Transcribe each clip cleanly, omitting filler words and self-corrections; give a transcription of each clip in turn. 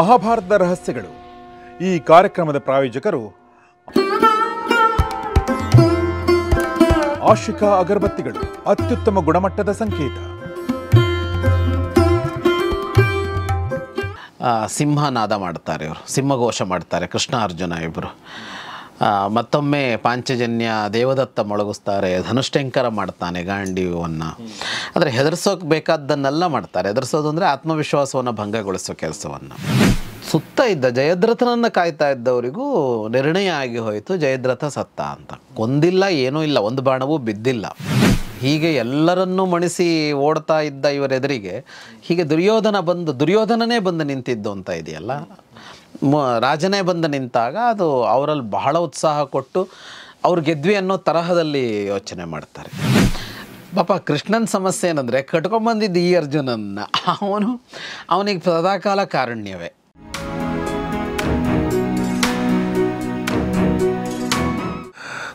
ಮಹಾಭಾರತದ ರಹಸ್ಯಗಳು. ಈ ಕಾರ್ಯಕ್ರಮದ ಪ್ರಾಯೋಜಕರು ಆಶಿಕಾ ಅಗರಬತ್ತಿಗಳು, ಅತ್ಯುತ್ತಮ ಗುಣಮಟ್ಟದ ಸಂಕೇತ. ಸಿಂಹನಾದ ಮಾಡ್ತಾರೆ, ಇವರು ಸಿಂಹಘೋಷ ಮಾಡ್ತಾರೆ ಕೃಷ್ಣ ಅರ್ಜುನ ಇಬ್ಬರು. ಮತ್ತೊಮ್ಮೆ ಪಾಂಚಜನ್ಯ ದೇವದತ್ತ ಮೊಳಗಿಸ್ತಾರೆ, ಧನುಷ್ಟಂಕರ ಮಾಡ್ತಾನೆ ಗಾಂಡೀವವನ್ನು. ಆದರೆ ಹೆದರ್ಸೋಕೆ ಬೇಕಾದ್ದನ್ನೆಲ್ಲ ಮಾಡ್ತಾರೆ. ಹೆದರ್ಸೋದು ಅಂದರೆ ಆತ್ಮವಿಶ್ವಾಸವನ್ನು ಭಂಗಗೊಳಿಸೋ ಕೆಲಸವನ್ನು. ಸುತ್ತ ಇದ್ದ ಜಯದ್ರಥನನ್ನು ಕಾಯ್ತಾ ಇದ್ದವರಿಗೂ ನಿರ್ಣಯ ಆಗಿ ಹೋಯಿತು, ಜಯದ್ರಥ ಸತ್ತ ಅಂತ. ಕೊಂದಿಲ್ಲ, ಏನೂ ಇಲ್ಲ, ಒಂದು ಬಾಣವೂ ಬಿದ್ದಿಲ್ಲ. ಹೀಗೆ ಎಲ್ಲರನ್ನೂ ಮಣಿಸಿ ಓಡ್ತಾ ಇದ್ದ ಇವರೆದುರಿಗೆ ಹೀಗೆ ದುರ್ಯೋಧನನೇ ಬಂದು ನಿಂತಿದ್ದು ಅಂತ ಇದೆಯಲ್ಲ, ರಾಜನೇ ಬಂದು ನಿಂತಾಗ ಅದು ಅವರಲ್ಲಿ ಬಹಳ ಉತ್ಸಾಹ ಕೊಟ್ಟು ಅವ್ರು ಗೆದ್ವಿ ಅನ್ನೋ ತರಹದಲ್ಲಿ ಯೋಚನೆ ಮಾಡ್ತಾರೆ. ಪಾಪ ಕೃಷ್ಣನ ಸಮಸ್ಯೆ ಏನಂದರೆ ಕಟ್ಕೊಂಬಂದಿದ್ದು ಈ ಅರ್ಜುನನ್ನ, ಅವನಿಗೆ ಸದಾಕಾಲ ಕಾರುಣ್ಯವೇ.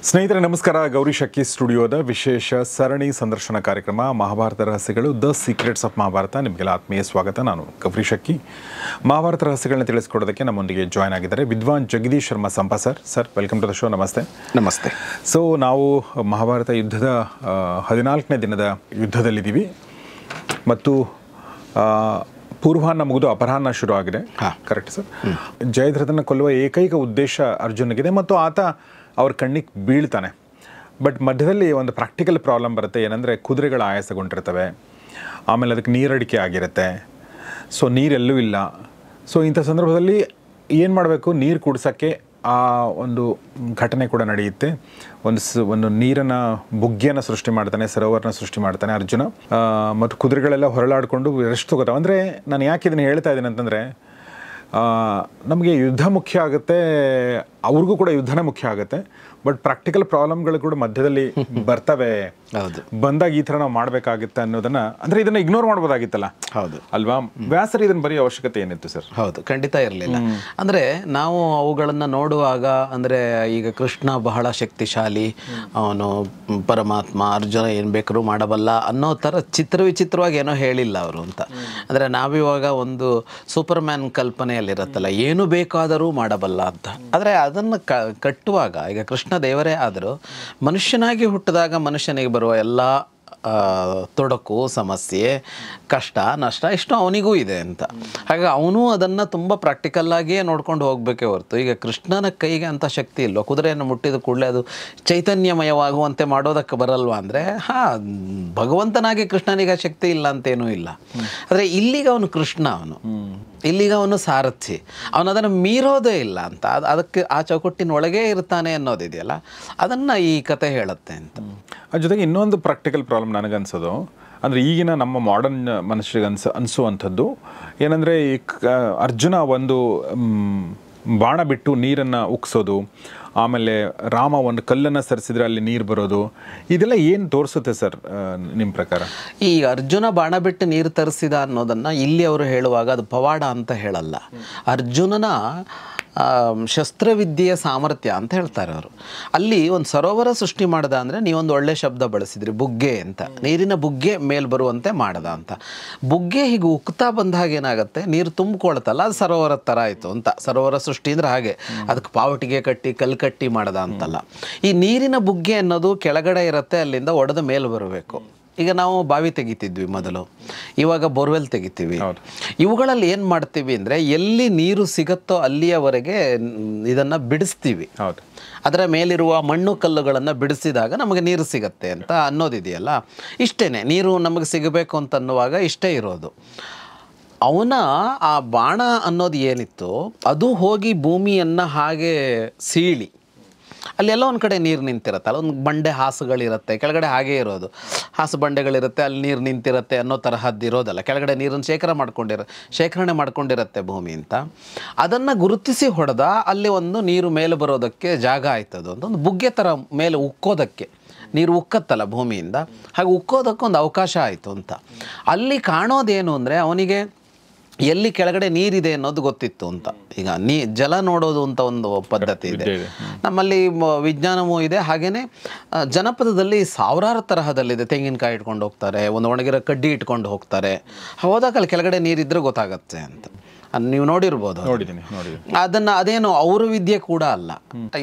ಸ್ನೇಹಿತರೆ ನಮಸ್ಕಾರ. ಗೌರಿ ಶಕ್ಕಿ ಸ್ಟುಡಿಯೋದ ವಿಶೇಷ ಸರಣಿ ಸಂದರ್ಶನ ಕಾರ್ಯಕ್ರಮ ಮಹಾಭಾರತ ರಹಸ್ಯಗಳು, ದ ಸೀಕ್ರೆಟ್ಸ್ ಆಫ್ ಮಹಾಭಾರತ. ನಿಮಗೆಲ್ಲ ಆತ್ಮೀಯ ಸ್ವಾಗತ. ನಾನು ಗೌರಿ ಶಕ್ಕಿ. ಮಹಾಭಾರತ ರಹಸ್ಯಗಳನ್ನ ತಿಳಿಸ್ಕೊಡೋದಕ್ಕೆ ನಮ್ಮೊಂದಿಗೆ ಜಾಯ್ನ್ ಆಗಿದ್ದಾರೆ ವಿದ್ವಾನ್ Jagadish Sharma Sampa sir. Sir, welcome to the show. ನಮಸ್ತೆ. ನಮಸ್ತೆ. ಸೊ ನಾವು ಮಹಾಭಾರತ ಯುದ್ಧದ 14ನೇ ದಿನದ ಯುದ್ಧದಲ್ಲಿದ್ದೀವಿ ಮತ್ತು ಪೂರ್ವಾಹ್ನ ಮುಗಿದು ಅಪರಾಹ್ನ ಶುರು ಆಗಿದೆ. Correct sir? ಜಯದ್ರಥನ ಕೊಲ್ಲುವ ಏಕೈಕ ಉದ್ದೇಶ ಅರ್ಜುನಿಗಿದೆ ಮತ್ತು ಆತ ಅವ್ರ ಕಣ್ಣಿಗೆ ಬೀಳ್ತಾನೆ. ಬಟ್ ಮಧ್ಯದಲ್ಲಿ ಒಂದು ಪ್ರಾಕ್ಟಿಕಲ್ ಪ್ರಾಬ್ಲಮ್ ಬರುತ್ತೆ. ಏನಂದರೆ ಕುದುರೆಗಳು ಆಯಾಸಗೊಂಡಿರ್ತವೆ, ಆಮೇಲೆ ಅದಕ್ಕೆ ನೀರಡಿಕೆ ಆಗಿರುತ್ತೆ, ಸೊ ನೀರೆಲ್ಲೂ ಇಲ್ಲ. ಸೊ ಇಂಥ ಸಂದರ್ಭದಲ್ಲಿ ಏನು ಮಾಡಬೇಕು? ನೀರು ಕುಡಿಸೋಕ್ಕೆ ಆ ಒಂದು ಘಟನೆ ಕೂಡ ನಡೆಯುತ್ತೆ. ಒಂದು ನೀರನ್ನು ಬುಗ್ಗೆಯನ್ನು ಸೃಷ್ಟಿ ಮಾಡ್ತಾನೆ, ಸರೋವರನ ಸೃಷ್ಟಿ ಮಾಡ್ತಾನೆ ಅರ್ಜುನ. ಮತ್ತು ಕುದುರೆಗಳೆಲ್ಲ ಹೊರಳಾಡಿಕೊಂಡು ರೆಸ್ಟ್ ತಗೋತಾವೆ. ಅಂದರೆ ನಾನು ಯಾಕೆ ಇದನ್ನು ಹೇಳ್ತಾ ಇದ್ದೀನಿ ಅಂತಂದರೆ, ನಮಗೆ ಯುದ್ಧ ಮುಖ್ಯ ಆಗುತ್ತೆ, ಅವ್ರಿಗೂ ಕೂಡ ಯುದ್ಧನೇ ಮುಖ್ಯ ಆಗುತ್ತೆ. ಬಟ್ ಪ್ರಾಕ್ಟಿಕಲ್ ಪ್ರಾಬ್ಲಮ್ಗಳು ಕೂಡ ಮಧ್ಯದಲ್ಲಿ ಬರ್ತವೆ. ಬಂದಾಗ ಈ ಥರ ನಾವು ಮಾಡಬೇಕಾಗುತ್ತೆ ಅನ್ನೋದನ್ನ, ಅಂದರೆ ಇದನ್ನು ಇಗ್ನೋರ್ ಮಾಡ್ಬೋದಾಗಿತ್ತಲ್ಲ. ಹೌದು ಅಲ್ವಾ? ವ್ಯಾಸರು ಇದನ್ನು ಬರೀ ಅವಶ್ಯಕತೆ ಏನಿತ್ತು ಸರ್? ಹೌದು, ಖಂಡಿತ ಇರಲಿಲ್ಲ. ಅಂದರೆ ನಾವು ಅವುಗಳನ್ನು ನೋಡುವಾಗ, ಅಂದರೆ ಈಗ ಕೃಷ್ಣ ಬಹಳ ಶಕ್ತಿಶಾಲಿ, ಅವನು ಪರಮಾತ್ಮ, ಅರ್ಜುನ ಏನು ಬೇಕಾದ್ರೂ ಮಾಡಬಲ್ಲ ಅನ್ನೋ ಥರ ವಿಚಿತ್ರವಾಗಿ ಏನೋ ಹೇಳಿಲ್ಲ ಅವರು ಅಂತ. ಅಂದರೆ ನಾವಿವಾಗ ಒಂದು ಸೂಪರ್ ಮ್ಯಾನ್ ಕಲ್ಪನೆಯಲ್ಲಿರುತ್ತಲ್ಲ, ಏನು ಬೇಕಾದರೂ ಮಾಡಬಲ್ಲ ಅಂತ. ಆದರೆ ಅದನ್ನು ಕಟ್ಟುವಾಗ, ಈಗ ಕೃಷ್ಣ ದೇವರೇ ಆದರೂ ಮನುಷ್ಯನಾಗಿ ಹುಟ್ಟಿದಾಗ ಮನುಷ್ಯನಿಗೆ ಬರುವ ಎಲ್ಲ ತೊಡಕು, ಸಮಸ್ಯೆ, ಕಷ್ಟ, ನಷ್ಟ ಇಷ್ಟು ಅವನಿಗೂ ಇದೆ ಅಂತ. ಹಾಗಾಗಿ ಅವನು ಅದನ್ನು ತುಂಬ ಪ್ರಾಕ್ಟಿಕಲ್ಲಾಗಿಯೇ ನೋಡ್ಕೊಂಡು ಹೋಗಬೇಕೇ ಹೊರತು, ಈಗ ಕೃಷ್ಣನ ಕೈಗೆ ಅಂಥ ಶಕ್ತಿ ಇಲ್ವ? ಕುದುರೆಯನ್ನು ಮುಟ್ಟಿದ ಕೂಡಲೇ ಅದು ಚೈತನ್ಯಮಯವಾಗುವಂತೆ ಮಾಡೋದಕ್ಕೆ ಬರಲ್ವಾ? ಅಂದರೆ ಭಗವಂತನಾಗಿ ಕೃಷ್ಣನಿಗೆ ಶಕ್ತಿ ಇಲ್ಲ ಅಂತೇನೂ ಇಲ್ಲ. ಆದರೆ ಇಲ್ಲಿಗ ಅವನು ಕೃಷ್ಣ, ಇಲ್ಲಿಗ ಅವನು ಸಾರಥಿ, ಅವನು ಅದನ್ನು ಮೀರೋದೇ ಇಲ್ಲ ಅಂತ. ಅದಕ್ಕೆ ಆ ಚೌಕಟ್ಟಿನೊಳಗೇ ಇರ್ತಾನೆ ಅನ್ನೋದಿದೆಯಲ್ಲ, ಅದನ್ನು ಈ ಕತೆ ಹೇಳುತ್ತೆ ಅಂತ. ಅದ್ರ ಜೊತೆಗೆ ಇನ್ನೊಂದು ಪ್ರಾಕ್ಟಿಕಲ್ ಪ್ರಾಬ್ಲಮ್ ನನಗನ್ಸೋದು, ಅಂದರೆ ಈಗಿನ ನಮ್ಮ ಮಾಡರ್ನ್ ಮನುಷ್ಯರಿಗೆ ಅನಿಸುವಂಥದ್ದು ಏನಂದರೆ, ಈ ಅರ್ಜುನ ಒಂದು ಬಾಣ ಬಿಟ್ಟು ನೀರನ್ನು ಉಕ್ಸೋದು, ಆಮೇಲೆ ರಾಮ ಒಂದು ಕಲ್ಲನ್ನು ಸರಿಸಿದ್ರೆ ಅಲ್ಲಿ ನೀರು ಬರೋದು, ಇದೆಲ್ಲ ಏನು ತೋರಿಸುತ್ತೆ ಸರ್ ನಿಮ್ಮ ಪ್ರಕಾರ? ಈ ಅರ್ಜುನ ಬಾಣ ಬಿಟ್ಟು ನೀರು ತರಿಸಿದ ಅನ್ನೋದನ್ನು ಇಲ್ಲಿ ಅವರು ಹೇಳುವಾಗ ಅದು ಪವಾಡ ಅಂತ ಹೇಳಲ್ಲ, ಅರ್ಜುನನ ಶಸ್ತ್ರವಿದ್ಯೆಯ ಸಾಮರ್ಥ್ಯ ಅಂತ ಹೇಳ್ತಾರೆ ಅವರು. ಅಲ್ಲಿ ಒಂದು ಸರೋವರ ಸೃಷ್ಟಿ ಮಾಡ್ದ ಅಂದರೆ, ನೀವೊಂದು ಒಳ್ಳೆ ಶಬ್ದ ಬಳಸಿದ್ರಿ, ಬುಗ್ಗೆ ಅಂತ. ನೀರಿನ ಬುಗ್ಗೆ ಮೇಲೆ ಬರುವಂತೆ ಮಾಡ್ದ ಅಂತ. ಬುಗ್ಗೆ ಹೀಗೆ ಉಕ್ತಾ ಬಂದಾಗ ಏನಾಗುತ್ತೆ, ನೀರು ತುಂಬಿಕೊಳ್ತಲ್ಲ, ಅದು ಸರೋವರದ ಥರ ಆಯಿತು ಅಂತ. ಸರೋವರ ಸೃಷ್ಟಿ ಅಂದರೆ ಹಾಗೆ, ಅದಕ್ಕೆ ಪಾವಟಿಗೆ ಕಟ್ಟಿ ಕಲ್ಲು ಕಟ್ಟಿ ಮಾಡ್ದ ಅಂತಲ್ಲ. ಈ ನೀರಿನ ಬುಗ್ಗೆ ಅನ್ನೋದು ಕೆಳಗಡೆ ಇರುತ್ತೆ, ಅಲ್ಲಿಂದ ಒಡೆದ ಮೇಲೆ ಬರಬೇಕು. ಈಗ ನಾವು ಬಾವಿ ತೆಗಿತಿದ್ವಿ ಮೊದಲು, ಇವಾಗ ಬೋರ್ವೆಲ್ ತೆಗಿತೀವಿ. ಇವುಗಳಲ್ಲಿ ಏನು ಮಾಡ್ತೀವಿ ಅಂದರೆ, ಎಲ್ಲಿ ನೀರು ಸಿಗುತ್ತೋ ಅಲ್ಲಿಯವರೆಗೆ ಇದನ್ನು ಬಿಡಿಸ್ತೀವಿ. ಹೌದು, ಅದರ ಮೇಲಿರುವ ಮಣ್ಣು ಕಲ್ಲುಗಳನ್ನು ಬಿಡಿಸಿದಾಗ ನಮಗೆ ನೀರು ಸಿಗತ್ತೆ ಅಂತ ಅನ್ನೋದಿದೆಯಲ್ಲ, ಇಷ್ಟೇ. ನೀರು ನಮಗೆ ಸಿಗಬೇಕು ಅಂತನ್ನುವಾಗ ಇಷ್ಟೇ ಇರೋದು. ಅವನ ಆ ಬಾಣ ಅನ್ನೋದು ಏನಿತ್ತು, ಅದು ಹೋಗಿ ಭೂಮಿಯನ್ನು ಹಾಗೆ ಸೀಳಿ ಅಲ್ಲೆಲ್ಲ ಒಂದು ಕಡೆ ನೀರು ನಿಂತಿರುತ್ತಲ್ಲ, ಒಂದು ಬಂಡೆ ಹಾಸುಗಳಿರುತ್ತೆ ಕೆಳಗಡೆ, ಹಾಗೇ ಇರೋದು ಹಾಸು ಬಂಡೆಗಳಿರುತ್ತೆ, ಅಲ್ಲಿ ನೀರು ನಿಂತಿರುತ್ತೆ ಅನ್ನೋ ತರಹದ್ದು ಇರೋದಲ್ಲ. ಕೆಳಗಡೆ ನೀರನ್ನು ಶೇಖರಣೆ ಮಾಡ್ಕೊಂಡಿರುತ್ತೆ ಭೂಮಿ ಅಂತ. ಅದನ್ನು ಗುರುತಿಸಿ ಹೊಡೆದ ಅಲ್ಲಿ ಒಂದು ನೀರು ಮೇಲೆ ಬರೋದಕ್ಕೆ ಜಾಗ ಆಯ್ತದು ಅಂತ, ಒಂದು ಬುಗ್ಗೆ ಥರ ಮೇಲೆ ಉಕ್ಕೋದಕ್ಕೆ, ನೀರು ಉಕ್ಕತ್ತಲ್ಲ ಭೂಮಿಯಿಂದ, ಹಾಗೆ ಉಕ್ಕೋದಕ್ಕೊಂದು ಅವಕಾಶ ಆಯಿತು ಅಂತ. ಅಲ್ಲಿ ಕಾಣೋದೇನು ಅಂದರೆ, ಅವನಿಗೆ ಎಲ್ಲಿ ಕೆಳಗಡೆ ನೀರಿದೆ ಅನ್ನೋದು ಗೊತ್ತಿತ್ತು ಅಂತ. ಈಗ ಜಲ ನೋಡೋದು ಅಂತ ಒಂದು ಪದ್ಧತಿ ಇದೆ ನಮ್ಮಲ್ಲಿ, ವಿಜ್ಞಾನವೂ ಇದೆ. ಹಾಗೆಯೇ ಜನಪದದಲ್ಲಿ ಸಾವಿರಾರು ತರಹದಲ್ಲಿದೆ. ತೆಂಗಿನಕಾಯಿ ಇಟ್ಕೊಂಡು ಹೋಗ್ತಾರೆ, ಒಂದು ಒಣಗಿರೋ ಕಡ್ಡಿ ಇಟ್ಕೊಂಡು ಹೋಗ್ತಾರೆ. ಹೋದಾಗ ಅಲ್ಲಿ ಕೆಳಗಡೆ ನೀರಿದ್ರೆ ಗೊತ್ತಾಗತ್ತೆ ಅಂತ. ನೀವು ನೋಡಿರ್ಬೋದು. ನೋಡಿದ್ದೀನಿ. ಅದೇನು ಅವ್ರ ವಿದ್ಯೆ ಕೂಡ ಅಲ್ಲ.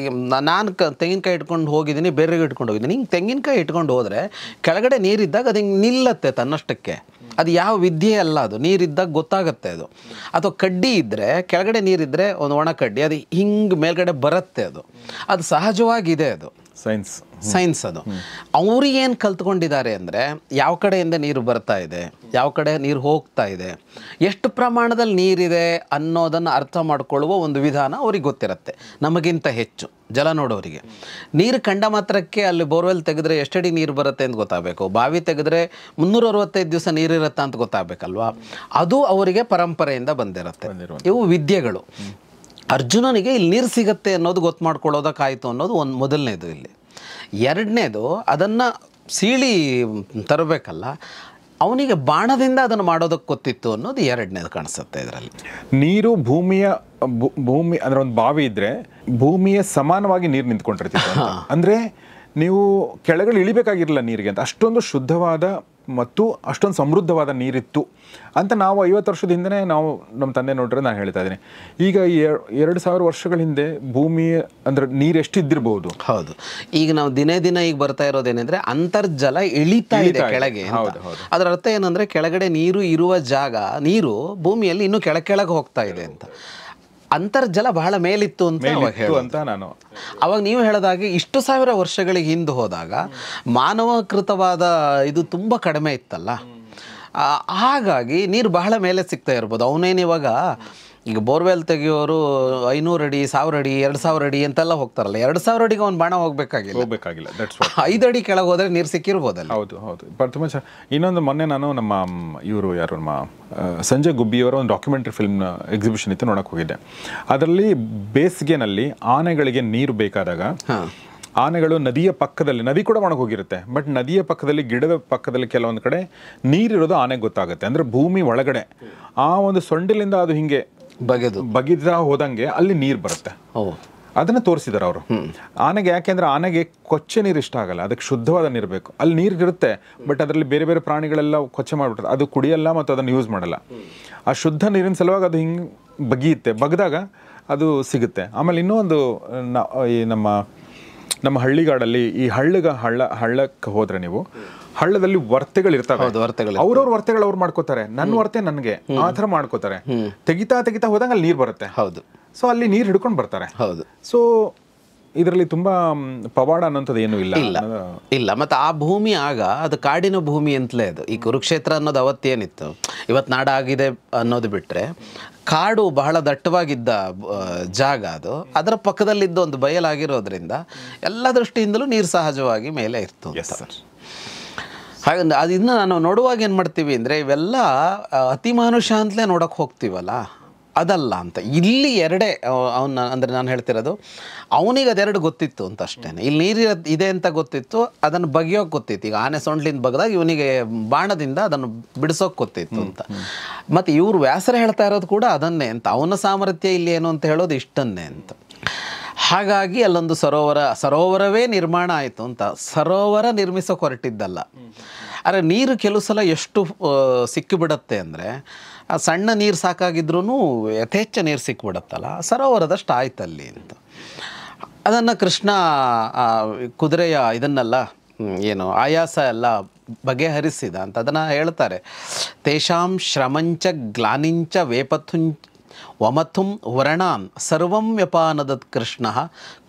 ನಾನು ತೆಂಗಿನಕಾಯಿ ಇಟ್ಕೊಂಡು ಹೋಗಿದ್ದೀನಿ, ಬೇರೆಗೆ ಇಟ್ಕೊಂಡು ಹೋಗಿದ್ದೀನಿ. ಹಿಂಗೆ ತೆಂಗಿನಕಾಯಿ ಇಟ್ಕೊಂಡು ಹೋದರೆ ಕೆಳಗಡೆ ನೀರಿದ್ದಾಗ ಅದು ಹಿಂಗೆ ನಿಲ್ಲತ್ತೆ ತನ್ನಷ್ಟಕ್ಕೆ. ಅದು ಯಾವ ವಿದ್ಯೆ ಅಲ್ಲ, ಅದು ನೀರಿದ್ದಾಗ ಗೊತ್ತಾಗುತ್ತೆ ಅದು. ಅಥವಾ ಕಡ್ಡಿ ಇದ್ದರೆ, ಕೆಳಗಡೆ ನೀರಿದ್ದರೆ ಒಂದು ಒಣ ಕಡ್ಡಿ ಅದು ಹಿಂಗೆ ಮೇಲ್ಗಡೆ ಬರುತ್ತೆ, ಅದು ಸಹಜವಾಗಿದೆ, ಅದು ಸೈನ್ಸ್. ಅದು ಅವ್ರಿಗೇನು ಕಲ್ತ್ಕೊಂಡಿದ್ದಾರೆ ಅಂದರೆ ಯಾವ ಕಡೆಯಿಂದ ನೀರು ಬರ್ತಾ ಇದೆ, ಯಾವ ಕಡೆ ನೀರು ಹೋಗ್ತಾ ಇದೆ, ಎಷ್ಟು ಪ್ರಮಾಣದಲ್ಲಿ ನೀರಿದೆ ಅನ್ನೋದನ್ನು ಅರ್ಥ ಮಾಡಿಕೊಳ್ಳುವ ಒಂದು ವಿಧಾನ ಅವ್ರಿಗೆ ಗೊತ್ತಿರುತ್ತೆ, ನಮಗಿಂತ ಹೆಚ್ಚು ಜಲ ನೋಡೋರಿಗೆ. ನೀರು ಕಂಡ ಮಾತ್ರಕ್ಕೆ ಅಲ್ಲಿ ಬೋರ್ವೆಲ್ ತೆಗೆದ್ರೆ ಎಷ್ಟಡಿ ನೀರು ಬರುತ್ತೆ ಅಂತ ಗೊತ್ತಾಗಬೇಕು, ಬಾವಿ ತೆಗೆದ್ರೆ 365 ದಿವಸ ನೀರಿರುತ್ತೆ ಅಂತ ಗೊತ್ತಾಗಬೇಕಲ್ವಾ. ಅದು ಅವರಿಗೆ ಪರಂಪರೆಯಿಂದ ಬಂದಿರುತ್ತೆ. ಇವು ವಿದ್ಯೆಗಳು. ಅರ್ಜುನನಿಗೆ ಇಲ್ಲಿ ನೀರು ಸಿಗತ್ತೆ ಅನ್ನೋದು ಗೊತ್ತು ಮಾಡ್ಕೊಳ್ಳೋದಕ್ಕಾಯಿತು ಅನ್ನೋದು ಒಂದು ಮೊದಲನೇದು. ಇಲ್ಲಿ ಎರಡನೇದು, ಅದನ್ನು ಸೀಳಿ ತರಬೇಕಲ್ಲ, ಅವನಿಗೆ ಬಾಣದಿಂದ ಅದನ್ನು ಮಾಡೋದಕ್ಕೆ ಗೊತ್ತಿತ್ತು ಅನ್ನೋದು ಎರಡನೇದು ಕಾಣಿಸುತ್ತೆ ಇದರಲ್ಲಿ. ನೀರು ಭೂಮಿ ಅಂದರೆ ಒಂದು ಬಾವಿ ಇದ್ದರೆ ಭೂಮಿಯ ಸಮಾನವಾಗಿ ನೀರು ನಿಂತ್ಕೊಂಡಿರ್ತಿತ್ತು. ಅಂದರೆ ನೀವು ಕೆಳಗಡೆ ಇಳಿಬೇಕಾಗಿರಲಿಲ್ಲ ನೀರಿಗೆ ಅಂತ, ಅಷ್ಟೊಂದು ಶುದ್ಧವಾದ ಮತ್ತು ಅಷ್ಟೊಂದು ಸಮೃದ್ಧವಾದ ನೀರಿತ್ತು ಅಂತ ನಾವು 50 ವರ್ಷದ ಹಿಂದೆ ನಾವು ನಮ್ಮ ತಂದೆ ನೋಡ್ರೆ ನಾನು ಹೇಳ್ತಾ ಇದ್ದೀನಿ. ಈಗ 2000 ವರ್ಷಗಳ ಹಿಂದೆ ಭೂಮಿ ಅಂದರೆ ನೀರು ಎಷ್ಟಿದ್ದಿರ್ಬೋದು. ಹೌದು, ಈಗ ನಾವು ದಿನೇ ದಿನ ಈಗ ಬರ್ತಾ ಇರೋದೇನೆಂದರೆ ಅಂತರ್ಜಲ ಇಳಿತಾ ಇದೆ ಕೆಳಗೆ. ಅದರ ಅರ್ಥ ಏನಂದರೆ ಕೆಳಗಡೆ ನೀರು ಇರುವ ಜಾಗ, ನೀರು ಭೂಮಿಯಲ್ಲಿ ಇನ್ನೂ ಕೆಳಗೆ ಹೋಗ್ತಾ ಇದೆ ಅಂತ. ಅಂತರ್ಜಲ ಬಹಳ ಮೇಲಿತ್ತು ಅಂತ ನಾನು ಅವಾಗ ನೀವು ಹೇಳಿದಾಗೆ ಇಷ್ಟು ಸಾವಿರ ವರ್ಷಗಳಿಗೆ ಹಿಂದೆ ಹೋದಾಗ ಮಾನವಕೃತವಾದ ಇದು ತುಂಬ ಕಡಿಮೆ ಇತ್ತಲ್ಲ, ಹಾಗಾಗಿ ನೀರು ಬಹಳ ಮೇಲೆ ಸಿಗ್ತಾ ಇರ್ಬೋದು. ಅವನೇನಿವಾಗ ಈಗ ಬೋರ್ವೆಲ್ ತೆಗಿಯೋರು 500 ಅಡಿ, 1000 ಅಡಿ, 2000 ಅಡಿ ಅಂತೆಲ್ಲ ಹೋಗ್ತಾರಲ್ಲ, 2000 ಅಡಿಗೆ ಒಂದು ಬಾಣ ಹೋಗ್ಬೇಕಾಗಿಲ್ಲ. 5 ಅಡಿ ಕೆಳಗೆ ಹೋದ್ರೆ ನೀರು ಸಿಕ್ಕಿರ್ಬೋದಲ್ಲ. ಹೌದು ತುಂಬ ಇನ್ನೊಂದು ಮೊನ್ನೆ ನಾನು ನಮ್ಮ ಯಾರು ನಮ್ಮ ಸಂಜಯ್ ಗುಬ್ಬಿಯವರ ಒಂದು ಡಾಕ್ಯುಮೆಂಟ್ರಿ ಫಿಲ್ಮ್ ಎಕ್ಸಿಬಿಷನ್ ಇತ್ತು, ನೋಡಕ್ಕೆ ಹೋಗಿದ್ದೆ. ಅದರಲ್ಲಿ ಬೇಸಿಗೆನಲ್ಲಿ ಆನೆಗಳಿಗೆ ನೀರು ಬೇಕಾದಾಗ ಆನೆಗಳು ನದಿಯ ಪಕ್ಕದಲ್ಲಿ, ನದಿ ಕೂಡ ಒಣಗಿ ಹೋಗಿರುತ್ತೆ, ಬಟ್ ನದಿಯ ಪಕ್ಕದಲ್ಲಿ ಗಿಡದ ಪಕ್ಕದಲ್ಲಿ ಕೆಲವೊಂದು ಕಡೆ ನೀರಿರೋದು ಆನೆಗೆ ಗೊತ್ತಾಗುತ್ತೆ. ಅಂದರೆ ಭೂಮಿ ಒಳಗಡೆ ಆ ಒಂದು ಸೊಂಡಿಲಿಂದ ಅದು ಹಿಂಗೆ ಬಗೆದ ಹೋದಂಗೆ ಅಲ್ಲಿ ನೀರು ಬರುತ್ತೆ. ಅದನ್ನು ತೋರಿಸಿದಾರೆ ಅವರು ಆನೆಗೆ. ಯಾಕೆಂದ್ರೆ ಆನೆಗೆ ಕೊಚ್ಚೆ ನೀರು ಇಷ್ಟ ಆಗಲ್ಲ, ಅದಕ್ಕೆ ಶುದ್ಧವಾದ ನೀರು ಬೇಕು. ಅಲ್ಲಿ ನೀರು ಇರುತ್ತೆ, ಬಟ್ ಅದರಲ್ಲಿ ಬೇರೆ ಬೇರೆ ಪ್ರಾಣಿಗಳೆಲ್ಲ ಕೊಚ್ಚೆ ಮಾಡಿಬಿಟ್ರೆ ಅದು ಕುಡಿಯಲ್ಲ ಮತ್ತು ಅದನ್ನು ಯೂಸ್ ಮಾಡಲ್ಲ. ಆ ಶುದ್ಧ ನೀರಿನ ಸಲುವಾಗಿ ಅದು ಹಿಂಗೆ ಬಗ್ದಾಗ ಅದು ಸಿಗುತ್ತೆ. ಆಮೇಲೆ ಇನ್ನೂ ಒಂದು, ಈ ನಮ್ಮ ಹಳ್ಳಿಗಾಡಲ್ಲಿ ಈ ಹಳ್ಳಕ್ಕೆ ಹೋದ್ರೆ ನೀವು ಹಳ್ಳದಲ್ಲಿ ವರ್ತೆಗಳಿರ್ತಾವೆ, ಅವ್ರವ್ರ ವರ್ತೆಗಳು ಅವ್ರು ಮಾಡ್ಕೋತಾರೆ, ನನ್ನ ವರ್ತೆ ನನಗೆ ಆ ಥರ ಮಾಡ್ಕೋತಾರೆ. ತೆಗಿತಾ ಹೋದಂಗೆ ಅಲ್ಲಿ ನೀರು ಬರುತ್ತೆ. ಹೌದು, ಸೊ ಅಲ್ಲಿ ನೀರು ಹಿಡ್ಕೊಂಡು ಬರ್ತಾರೆ. ಹೌದು. ಸೊ ಇದರಲ್ಲಿ ತುಂಬಾ ಪವಾಡ ಅನ್ನೋಂಥದ್ದು ಏನೂ ಇಲ್ಲ. ಮತ್ತು ಆ ಭೂಮಿ ಆಗ ಅದು ಕಾಡಿನ ಭೂಮಿ ಅಂತಲೇ ಅದು. ಈ ಕುರುಕ್ಷೇತ್ರ ಅನ್ನೋದು ಅವತ್ತೇನಿತ್ತು, ಇವತ್ತು ನಾಡಾಗಿದೆ ಅನ್ನೋದು ಬಿಟ್ಟರೆ ಕಾಡು ಬಹಳ ದಟ್ಟವಾಗಿದ್ದ ಜಾಗ ಅದು. ಅದರ ಪಕ್ಕದಲ್ಲಿದ್ದ ಒಂದು ಬಯಲಾಗಿರೋದ್ರಿಂದ ಎಲ್ಲ ದೃಷ್ಟಿಯಿಂದಲೂ ನೀರು ಸಹಜವಾಗಿ ಮೇಲೆ ಇರ್ತು. ಹಾಗಂದ್ರೆ ಅದನ್ನ ನಾವು ನೋಡುವಾಗ ಏನು ಮಾಡ್ತೀವಿ ಅಂದರೆ ಇವೆಲ್ಲ ಅತಿಮಾನುಷ ಅಂತಲೇ ನೋಡೋಕೆ ಹೋಗ್ತೀವಲ್ಲ, ಅದಲ್ಲ ಅಂತ. ಇಲ್ಲಿ ಎರಡೇ ಅಂದರೆ ನಾನು ಹೇಳ್ತಿರೋದು, ಅವನಿಗೆ ಅದೆರಡು ಗೊತ್ತಿತ್ತು ಅಂತ ಅಷ್ಟೇ. ಇಲ್ಲಿ ನೀರು ಇದೆ ಅಂತ ಗೊತ್ತಿತ್ತು, ಅದನ್ನು ಬಗೆಯೋಕೆ ಗೊತ್ತಿತ್ತು. ಈಗ ಆನೆ ಸೊಂಡ್ಲಿಂದ ಬಗ್ದಾಗ ಇವನಿಗೆ ಬಾಣದಿಂದ ಅದನ್ನು ಬಿಡಿಸೋಕೆ ಗೊತ್ತಿತ್ತು ಅಂತ. ಮತ್ತು ಇವರು ವ್ಯಾಸರ ಹೇಳ್ತಾ ಇರೋದು ಕೂಡ ಅದನ್ನೇ ಅಂತ. ಅವನ ಸಾಮರ್ಥ್ಯ ಇಲ್ಲಿ ಏನು ಅಂತ ಹೇಳೋದು ಇಷ್ಟನ್ನೇ ಅಂತ. ಹಾಗಾಗಿ ಅಲ್ಲೊಂದು ಸರೋವರವೇ ನಿರ್ಮಾಣ ಆಯಿತು ಅಂತ. ಸರೋವರ ನಿರ್ಮಿಸೋಕೆ ಹೊರಟಿದ್ದಲ್ಲ. ಆದರೆ ನೀರು ಕೆಲವು ಸಲ ಎಷ್ಟು ಸಿಕ್ಕಿಬಿಡತ್ತೆ ಅಂದರೆ, ಸಣ್ಣ ನೀರು ಸಾಕಾಗಿದ್ರೂ ಯಥೇಚ್ಛ ನೀರು ಸಿಕ್ಕಿಬಿಡತ್ತಲ್ಲ, ಸರೋವರದಷ್ಟು ಆಯ್ತಲ್ಲಿ ಅಂತ. ಅದನ್ನು ಕೃಷ್ಣ ಕುದುರೆಯ ಇದನ್ನೆಲ್ಲ ಏನು ಆಯಾಸ ಎಲ್ಲ ಬಗೆಹರಿಸಿದ ಅಂತ ಅದನ್ನು ಹೇಳ್ತಾರೆ. ತೇಷಾಂ ಶ್ರಮಂಚ ಗ್ಲಾನಿಂಚ ವಮಥುಂ ವರ್ಣಾನ್ ಸರ್ವಂ ವ್ಯಪಾನದತ್ ಕೃಷ್ಣ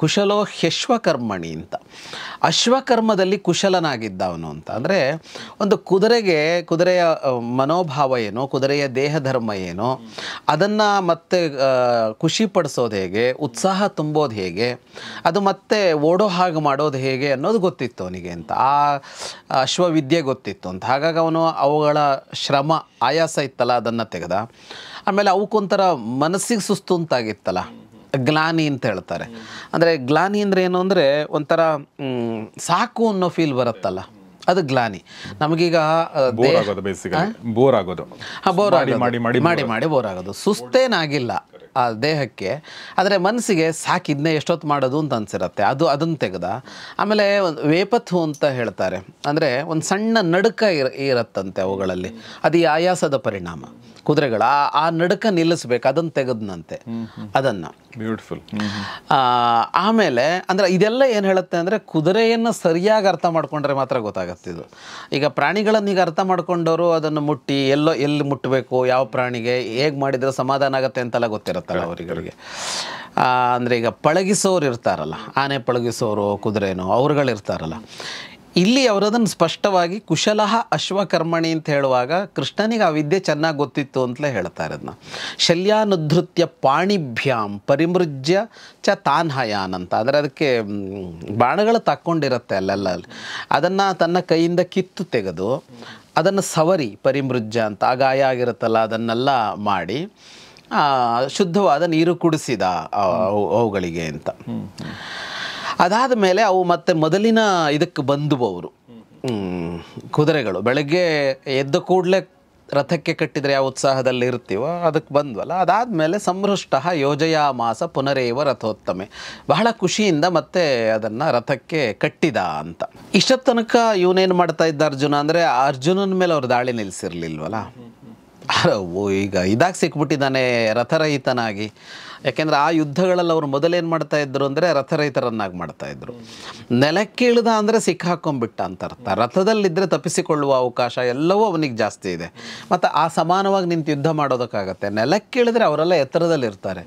ಕುಶಲೋ ಹ್ಯಶ್ವಕರ್ಮಣಿ ಅಂತ. ಅಶ್ವಕರ್ಮದಲ್ಲಿ ಕುಶಲನಾಗಿದ್ದವನು ಅಂತ. ಅಂದರೆ ಒಂದು ಕುದುರೆಯ ಮನೋಭಾವ ಏನೋ, ಕುದುರೆಯ ದೇಹಧರ್ಮ ಏನೋ, ಅದನ್ನು ಮತ್ತೆ ಖುಷಿಪಡಿಸೋದು ಹೇಗೆ, ಉತ್ಸಾಹ ತುಂಬೋದು ಹೇಗೆ, ಅದು ಮತ್ತೆ ಓಡೋ ಹಾಗೆ ಮಾಡೋದು ಹೇಗೆ ಅನ್ನೋದು ಗೊತ್ತಿತ್ತು ಅವನಿಗೆ ಅಂತ. ಆ ಅಶ್ವವಿದ್ಯೆ ಗೊತ್ತಿತ್ತು ಅಂತ. ಹಾಗಾಗಿ ಅವನು ಅವುಗಳ ಶ್ರಮ ಆಯಾಸ ಇತ್ತಲ್ಲ ಅದನ್ನು ತೆಗೆದ. ಆಮೇಲೆ ಅವಕ್ಕೊಂಥರ ಮನಸ್ಸಿಗೆ ಸುಸ್ತು ಅಂತಾಗಿತ್ತಲ್ಲ, ಗ್ಲಾನಿ ಅಂತ ಹೇಳ್ತಾರೆ. ಅಂದರೆ ಗ್ಲಾನಿ ಅಂದರೆ ಏನು ಅಂದರೆ ಒಂಥರ ಸಾಕು ಅನ್ನೋ ಫೀಲ್ ಬರುತ್ತಲ್ಲ, ಅದು ಗ್ಲಾನಿ. ನಮಗೀಗ ಬೋರ್ ಆಗೋದು, ಮಾಡಿ ಬೋರ್ ಆಗೋದು. ಸುಸ್ತೇನಾಗಿಲ್ಲ ಆ ದೇಹಕ್ಕೆ, ಆದರೆ ಮನಸ್ಸಿಗೆ ಸಾಕು ಇದನ್ನೇ ಎಷ್ಟೊತ್ತು ಮಾಡೋದು ಅಂತ ಅನ್ಸಿರುತ್ತೆ. ಅದನ್ನು ತೆಗೆದ. ಆಮೇಲೆ ವೇಪಥು ಅಂತ ಹೇಳ್ತಾರೆ, ಅಂದರೆ ಒಂದು ಸಣ್ಣ ನಡುಕ ಇರತ್ತಂತೆ ಅವುಗಳಲ್ಲಿ. ಅದು ಈ ಆಯಾಸದ ಪರಿಣಾಮ. ಕುದುರೆಗಳು ಆ ನಡುಕ ನಿಲ್ಲಿಸ್ಬೇಕು, ಅದನ್ನು ತೆಗೆದನಂತೆ ಅದನ್ನು. ಬ್ಯೂಟಿಫುಲ್. ಆಮೇಲೆ ಅಂದರೆ ಇದೆಲ್ಲ ಏನು ಹೇಳುತ್ತೆ ಅಂದರೆ ಕುದುರೆಯನ್ನು ಸರಿಯಾಗಿ ಅರ್ಥ ಮಾಡ್ಕೊಂಡ್ರೆ ಮಾತ್ರ ಗೊತ್ತಾಗತ್ತೆ ಇದು. ಈಗ ಪ್ರಾಣಿಗಳನ್ನು ಈಗ ಅರ್ಥ ಮಾಡ್ಕೊಂಡವರು ಅದನ್ನು ಮುಟ್ಟಿ ಎಲ್ಲಿ ಮುಟ್ಟಬೇಕು, ಯಾವ ಪ್ರಾಣಿಗೆ ಹೇಗೆ ಮಾಡಿದರೆ ಸಮಾಧಾನ ಆಗುತ್ತೆ ಅಂತೆಲ್ಲ ಗೊತ್ತಿರುತ್ತಲ್ಲ ಅವರಿಗೆ. ಅಂದರೆ ಈಗ ಪಳಗಿಸೋರು ಇರ್ತಾರಲ್ಲ, ಆನೆ ಪಳಗಿಸೋರು ಕುದುರೆನೋ ಅವ್ರುಗಳಿರ್ತಾರಲ್ಲ, ಇಲ್ಲಿ ಅವರದನ್ನು ಸ್ಪಷ್ಟವಾಗಿ ಕುಶಲಃ ಅಶ್ವಕರ್ಮಣಿ ಅಂತ ಹೇಳುವಾಗ ಕೃಷ್ಣನಿಗೆ ಆ ವಿದ್ಯೆ ಚೆನ್ನಾಗಿ ಗೊತ್ತಿತ್ತು ಅಂತಲೇ ಹೇಳ್ತಾರೆ. ಅದನ್ನ ಶಲ್ಯಾನುಧೃತ್ಯ ಪಾಣಿಭ್ಯಾಂ ಪರಿಮೃಜ್ಯ ಚ ತಾನ್ಹಯಾನ್ ಅಂತ. ಅಂದರೆ ಅದಕ್ಕೆ ಬಾಣಗಳು ತಕ್ಕೊಂಡಿರುತ್ತೆ ಅಲ್ಲೆಲ್ಲ, ಅದನ್ನು ತನ್ನ ಕೈಯಿಂದ ಕಿತ್ತು ತೆಗೆದು ಅದನ್ನು ಸವರಿ ಪರಿಮೃಜ್ಯ ಅಂತ ಆ ಗಾಯ ಆಗಿರುತ್ತಲ್ಲ ಅದನ್ನೆಲ್ಲ ಮಾಡಿ ಶುದ್ಧವಾದ ನೀರು ಕುಡಿಸಿದ ಅವುಗಳಿಗೆ ಅಂತ. ಅದಾದ ಮೇಲೆ ಅವು ಮತ್ತೆ ಮೊದಲಿನ ಇದಕ್ಕೆ ಬಂದವು ಅವರು ಕುದುರೆಗಳು. ಬೆಳಗ್ಗೆ ಎದ್ದ ಕೂಡಲೇ ರಥಕ್ಕೆ ಕಟ್ಟಿದರೆ ಯಾವ ಉತ್ಸಾಹದಲ್ಲಿ ಇರ್ತೀವೋ ಅದಕ್ಕೆ ಬಂದ್ವಲ್ಲ. ಅದಾದಮೇಲೆ ಸಂಹೃಷ್ಟ ಯೋಜಯಾಮಾಸ ಪುನರೇವ ರಥೋತ್ತಮೆ, ಬಹಳ ಖುಷಿಯಿಂದ ಮತ್ತೆ ಅದನ್ನು ರಥಕ್ಕೆ ಕಟ್ಟಿದ ಅಂತ. ಇಷ್ಟೊತ್ತು ತನಕ ಇವನೇನು ಮಾಡ್ತಾ ಇದ್ದ ಅರ್ಜುನ ಅಂದರೆ ಅರ್ಜುನನ ಮೇಲೆ ಅವ್ರು ದಾಳಿ ನಿಲ್ಲಿಸಿರ್ಲಿಲ್ವಲ್ಲ, ಈಗ ಇದಾಗಿ ಸಿಕ್ಬಿಟ್ಟಿದ್ದಾನೆ ರಥರಹಿತನಾಗಿ. ಯಾಕೆಂದರೆ ಆ ಯುದ್ಧಗಳಲ್ಲಿ ಅವರು ಮೊದಲೇನು ಮಾಡ್ತಾ ಇದ್ರು ಅಂದರೆ ರಥರಹಿತರನ್ನಾಗಿ ಮಾಡ್ತಾಯಿದ್ರು. ನೆಲಕ್ಕೀಳ್ದ ಅಂದರೆ ಸಿಕ್ಕಾಕೊಂಡ್ಬಿಟ್ಟ ಅಂತ ಅರ್ಥ. ರಥದಲ್ಲಿದ್ದರೆ ತಪ್ಪಿಸಿಕೊಳ್ಳುವ ಅವಕಾಶ ಎಲ್ಲವೂ ಅವನಿಗೆ ಜಾಸ್ತಿ ಇದೆ, ಮತ್ತು ಆ ಸಮಾನವಾಗಿ ನಿಂತು ಯುದ್ಧ ಮಾಡೋದಕ್ಕಾಗತ್ತೆ. ನೆಲಕ್ಕೀಳಿದ್ರೆ ಅವರೆಲ್ಲ ಎತ್ತರದಲ್ಲಿರ್ತಾರೆ,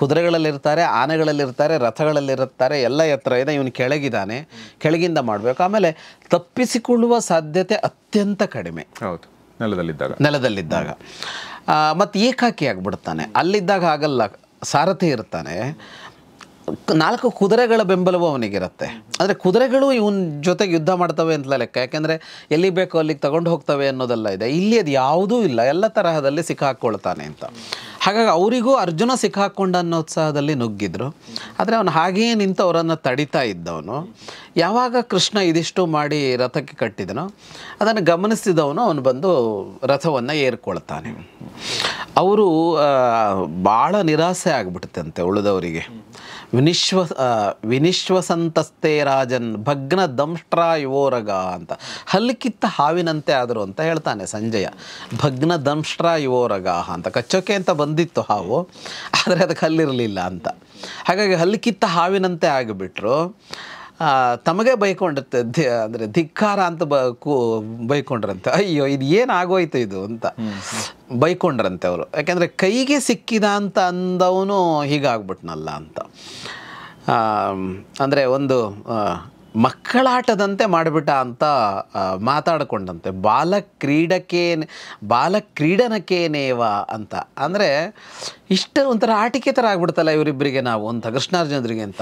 ಕುದುರೆಗಳಲ್ಲಿರ್ತಾರೆ, ಆನೆಗಳಲ್ಲಿರ್ತಾರೆ, ರಥಗಳಲ್ಲಿರುತ್ತಾರೆ, ಎಲ್ಲ ಎತ್ತರ ಇದೆ. ಇವನು ಕೆಳಗಿದ್ದಾನೆ, ಕೆಳಗಿಂದ ಮಾಡಬೇಕು. ಆಮೇಲೆ ತಪ್ಪಿಸಿಕೊಳ್ಳುವ ಸಾಧ್ಯತೆ ಅತ್ಯಂತ ಕಡಿಮೆ ನೆಲದಲ್ಲಿದ್ದಾಗ. ಮತ್ತು ಏಕಾಕಿ ಆಗಿಬಿಡ್ತಾನೆ. ಅಲ್ಲಿದ್ದಾಗ ಆಗಲ್ಲ, ಸಾರಥಿ ಇರ್ತಾನೆ, 4 ಕುದುರೆಗಳ ಬೆಂಬಲವೂ ಅವನಿಗಿರುತ್ತೆ. ಅಂದರೆ ಕುದುರೆಗಳು ಇವನ ಜೊತೆಗೆ ಯುದ್ಧ ಮಾಡ್ತವೆ ಅಂತಲೇ ಲೆಕ್ಕ, ಯಾಕೆಂದರೆ ಎಲ್ಲಿ ಬೇಕೋ ಅಲ್ಲಿಗೆ ತಗೊಂಡು ಹೋಗ್ತವೆ ಅನ್ನೋದೆಲ್ಲ ಇದೆ. ಇಲ್ಲಿ ಅದು ಯಾವುದೂ ಇಲ್ಲ, ಎಲ್ಲ ತರಹದಲ್ಲಿ ಸಿಕ್ಕಾಕ್ಕೊಳ್ತಾನೆ ಅಂತ. ಹಾಗಾಗಿ ಅವರಿಗೂ ಅರ್ಜುನ ಸಿಕ್ಕಾಕ್ಕೊಂಡ ಅನ್ನೋ ಉತ್ಸಾಹದಲ್ಲಿ ನುಗ್ಗಿದ್ರು. ಆದರೆ ಅವನು ಹಾಗೆಯೇ ನಿಂತು ಅವರನ್ನು ತಡಿತಾ ಇದ್ದವನು. ಯಾವಾಗ ಕೃಷ್ಣ ಇದಿಷ್ಟು ಮಾಡಿ ರಥಕ್ಕೆ ಕಟ್ಟಿದನೋ ಅದನ್ನು ಗಮನಿಸಿದವನು ಅವನು ಬಂದು ರಥವನ್ನು ಏರ್ಕೊಳ್ತಾನೆ. ಅವರು ಭಾಳ ನಿರಾಸೆ ಆಗಿಬಿಡುತ್ತಂತೆ ಉಳಿದವರಿಗೆ. ವಿನಿಶ್ವಸಂತಸ್ತೆ ರಾಜನ್ ಭಗ್ನ ದಂಷ್ಟ್ರ ಯುವೋರಗ ಅಂತ, ಹಲ್ಲಿಕ್ಕಿತ್ತ ಹಾವಿನಂತೆ ಆದರು ಅಂತ ಹೇಳ್ತಾನೆ ಸಂಜಯ. ಭಗ್ನ ದಂಷ್ಟ್ರ ಯುವೋರಗ ಅಂತ, ಕಚ್ಚೋಕೆ ಅಂತ ಬಂದಿತ್ತು ಹಾವು, ಆದರೆ ಅದಕ್ಕೆ ಹಲ್ಲಿರಲಿಲ್ಲ ಅಂತ. ಹಾಗಾಗಿ ಹಲ್ಲಿಕ್ಕಿತ್ತ ಹಾವಿನಂತೆ ಆಗಿಬಿಟ್ರು. ತಮಗೆ ಬೈಕೊಂಡಿರುತ್ತೆ, ಅಂದರೆ ಧಿಕ್ಕಾರ ಅಂತ ಬೈಕೊಂಡ್ರಂತೆ. ಅಯ್ಯೋ ಇದು ಏನಾಗೋಯ್ತು ಇದು ಅಂತ ಬೈಕೊಂಡ್ರಂತೆ ಅವರು. ಯಾಕೆಂದರೆ ಕೈಗೆ ಸಿಕ್ಕಿದ ಅಂತ ಅಂದವನು ಹೀಗಾಗ್ಬಿಟ್ನಲ್ಲ ಅಂತ. ಅಂದರೆ ಒಂದು ಮಕ್ಕಳಾಟದಂತೆ ಮಾಡಿಬಿಟ್ಟ ಅಂತ ಮಾತಾಡಿಕೊಂಡಂತೆ. ಬಾಲಕ್ರೀಡನಕೇನೇವ ಅಂತ. ಅಂದರೆ ಇಷ್ಟು ಒಂಥರ ಆಟಿಕೆ ಥರ ಆಗ್ಬಿಡ್ತಲ್ಲ ಇವರಿಬ್ಬರಿಗೆ ನಾವು ಅಂತ, ಕೃಷ್ಣಾರ್ಜುನರಿಗೆ ಅಂತ.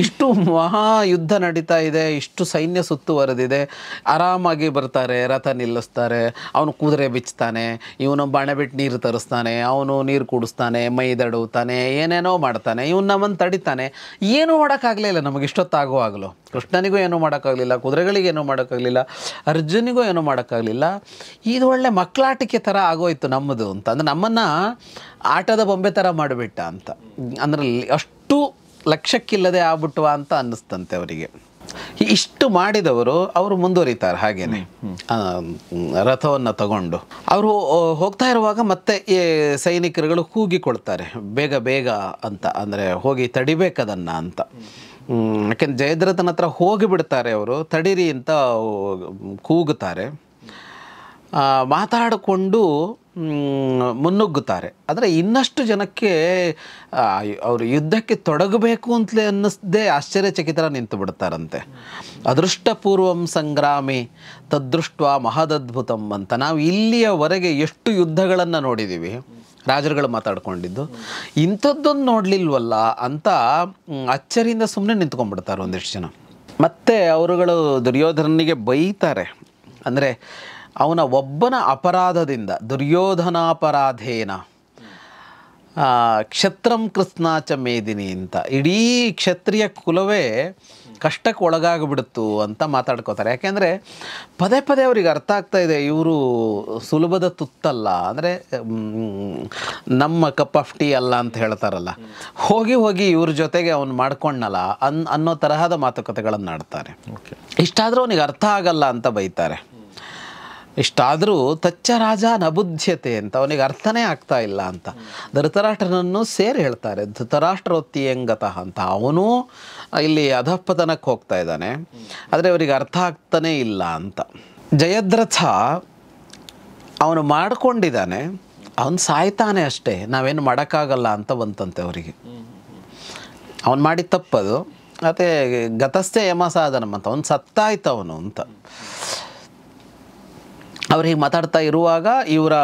ಇಷ್ಟು ಮಹಾ ಯುದ್ಧ ನಡೀತಾ ಇದೆ, ಇಷ್ಟು ಸೈನ್ಯ ಸುತ್ತುವರೆದಿದೆ, ಆರಾಮಾಗಿ ಬರ್ತಾರೆ, ರಥ ನಿಲ್ಲಿಸ್ತಾರೆ, ಅವನು ಕುದುರೆ ಬಿಚ್ತಾನೆ, ಇವನು ಬಾಣೆ ಬಿಟ್ಟು ನೀರು ತರಿಸ್ತಾನೆ, ಅವನು ನೀರು ಕುಡಿಸ್ತಾನೆ, ಮೈ ದಡುತ್ತಾನೆ, ಏನೇನೋ ಮಾಡ್ತಾನೆ, ಇವನು ನಮ್ಮನ್ನು ತಡಿತಾನೆ. ಏನೂ ಮಾಡೋಕ್ಕಾಗಲಿಲ್ಲ ನಮಗೆ ಇಷ್ಟೊತ್ತಾಗುವಾಗಲೂ. ಕೃಷ್ಣನಿಗೂ ಏನೂ ಮಾಡೋಕ್ಕಾಗಲಿಲ್ಲ, ಕುದುರೆಗಳಿಗೆ ಏನೂ ಮಾಡೋಕ್ಕಾಗಲಿಲ್ಲ, ಅರ್ಜುನಿಗೂ ಏನೂ ಮಾಡೋಕ್ಕಾಗಲಿಲ್ಲ. ಇದು ಒಳ್ಳೆ ಮಕ್ಕಳಾಟಿಕೆ ಥರ ಆಗೋಯ್ತು ನಮ್ಮದು ಅಂತ. ಅಂದರೆ ನಮ್ಮನ್ನು ಆಟದ ಬೊಂಬೆ ಥರ ಮಾಡಿಬಿಟ್ಟ ಅಂತ. ಅದರಲ್ಲಿ ಅಷ್ಟು ಲಕ್ಷ್ಯಕ್ಕಿಲ್ಲದೆ ಆಗ್ಬಿಟ್ಟುವ ಅಂತ ಅನ್ನಿಸ್ತಂತೆ ಅವರಿಗೆ. ಇಷ್ಟು ಮಾಡಿದವರು ಅವರು ಮುಂದುವರಿತಾರೆ ಹಾಗೇನೆ ರಥವನ್ನು ತಗೊಂಡು. ಅವರು ಹೋಗ್ತಾ ಇರುವಾಗ ಮತ್ತೆ ಸೈನಿಕರುಗಳು ಕೂಗಿಕೊಳ್ತಾರೆ, ಬೇಗ ಬೇಗ ಅಂತ. ಅಂದರೆ ಹೋಗಿ ತಡಿಬೇಕದನ್ನು ಅಂತ. ಯಾಕೆಂದ್ರೆ ಜಯದ್ರಥನ ಹತ್ರ ಹೋಗಿಬಿಡ್ತಾರೆ ಅವರು, ತಡೀರಿ ಅಂತ ಕೂಗುತ್ತಾರೆ. ಮಾತಾಡಿಕೊಂಡು ಮುನ್ನುಗ್ಗುತ್ತಾರೆ. ಆದರೆ ಇನ್ನಷ್ಟು ಜನಕ್ಕೆ ಅವರು ಯುದ್ಧಕ್ಕೆ ತೊಡಗಬೇಕು ಅಂತಲೇ ಅನ್ನಿಸ್ದೇ ಆಶ್ಚರ್ಯಚಕಿತರ ನಿಂತು ಬಿಡ್ತಾರಂತೆ. ಅದೃಷ್ಟಪೂರ್ವಂ ಸಂಗ್ರಾಮಿ ತದೃಷ್ಟ ಮಹದದ್ಭುತಂ ಅಂತ. ನಾವು ಇಲ್ಲಿಯವರೆಗೆ ಎಷ್ಟು ಯುದ್ಧಗಳನ್ನು ನೋಡಿದ್ದೀವಿ, ರಾಜರುಗಳು ಮಾತಾಡ್ಕೊಂಡಿದ್ದು, ಇಂಥದ್ದೊಂದು ನೋಡಲಿಲ್ವಲ್ಲ ಅಂತ ಅಚ್ಚರಿಯಿಂದ ಸುಮ್ಮನೆ ನಿಂತ್ಕೊಂಡ್ಬಿಡ್ತಾರೆ ಒಂದಿಷ್ಟು ಜನ. ಮತ್ತು ಅವರುಗಳು ದುರ್ಯೋಧನನಿಗೆ ಬೈತಾರೆ. ಅಂದರೆ ಅವನ ಒಬ್ಬನ ಅಪರಾಧದಿಂದ, ದುರ್ಯೋಧನಾಪರಾಧೇನ ಕ್ಷತ್ರಂ ಕೃತ್ನಾಚ ಮೇದಿನಿ ಅಂತ, ಇಡೀ ಕ್ಷತ್ರಿಯ ಕುಲವೇ ಕಷ್ಟಕ್ಕೆ ಒಳಗಾಗಿಬಿಡ್ತು ಅಂತ ಮಾತಾಡ್ಕೋತಾರೆ. ಯಾಕೆಂದರೆ ಪದೇ ಪದೇ ಅವ್ರಿಗೆ ಅರ್ಥ ಆಗ್ತಾ ಇದೆ, ಇವರು ಸುಲಭದ ತುತ್ತಲ್ಲ, ಅಂದರೆ ನಮ್ಮ ಕಪ್ ಆಫ್ ಟೀ ಅಲ್ಲ ಅಂತ ಹೇಳ್ತಾರಲ್ಲ, ಹೋಗಿ ಹೋಗಿ ಇವ್ರ ಜೊತೆಗೆ ಅವನು ಮಾಡ್ಕೊಂಡಲ್ಲ ಅನ್ನೋ ತರಹದ ಮಾತುಕತೆಗಳನ್ನು ಆಡ್ತಾರೆ. ಇಷ್ಟಾದರೂ ಅವನಿಗೆ ಅರ್ಥ ಆಗಲ್ಲ ಅಂತ ಬೈತಾರೆ. ಇಷ್ಟಾದರೂ ತಚ್ಚ ರಾಜ ನಬುದ್ಧ್ಯತೆ ಅಂತ ಅವನಿಗೆ ಅರ್ಥನೇ ಆಗ್ತಾ ಇಲ್ಲ ಅಂತ ಧೃತರಾಷ್ಟ್ರನನ್ನು ಸೇರಿ ಹೇಳ್ತಾರೆ. ಧೃತರಾಷ್ಟ್ರೋತ್ತಿಯಂಗತಃ ಅಂತ ಅವನು ಇಲ್ಲಿ ಅಧಃಪತನಕ್ಕೆ ಹೋಗ್ತಾ ಇದ್ದಾನೆ, ಆದರೆ ಅವರಿಗೆ ಅರ್ಥ ಆಗ್ತಾನೇ ಇಲ್ಲ ಅಂತ. ಜಯದ್ರಥ ಅವನು ಮಾಡ್ಕೊಂಡಿದ್ದಾನೆ, ಅವನು ಸಾಯ್ತಾನೆ ಅಷ್ಟೇ, ನಾವೇನು ಮಾಡೋಕ್ಕಾಗಲ್ಲ ಅಂತ ಬಂತಂತೆ ಅವರಿಗೆ. ಅವನು ಮಾಡಿದ ತಪ್ಪದು, ಮತ್ತು ಗತಸ್ಥೆ ಯಮಸಾಧನಂ ಅಂತ ಅವನು ಸತ್ತಾಯ್ತು ಅವನು ಅಂತ. ಅವ್ರು ಹೀಗೆ ಮಾತಾಡ್ತಾ ಇರುವಾಗ ಇವರ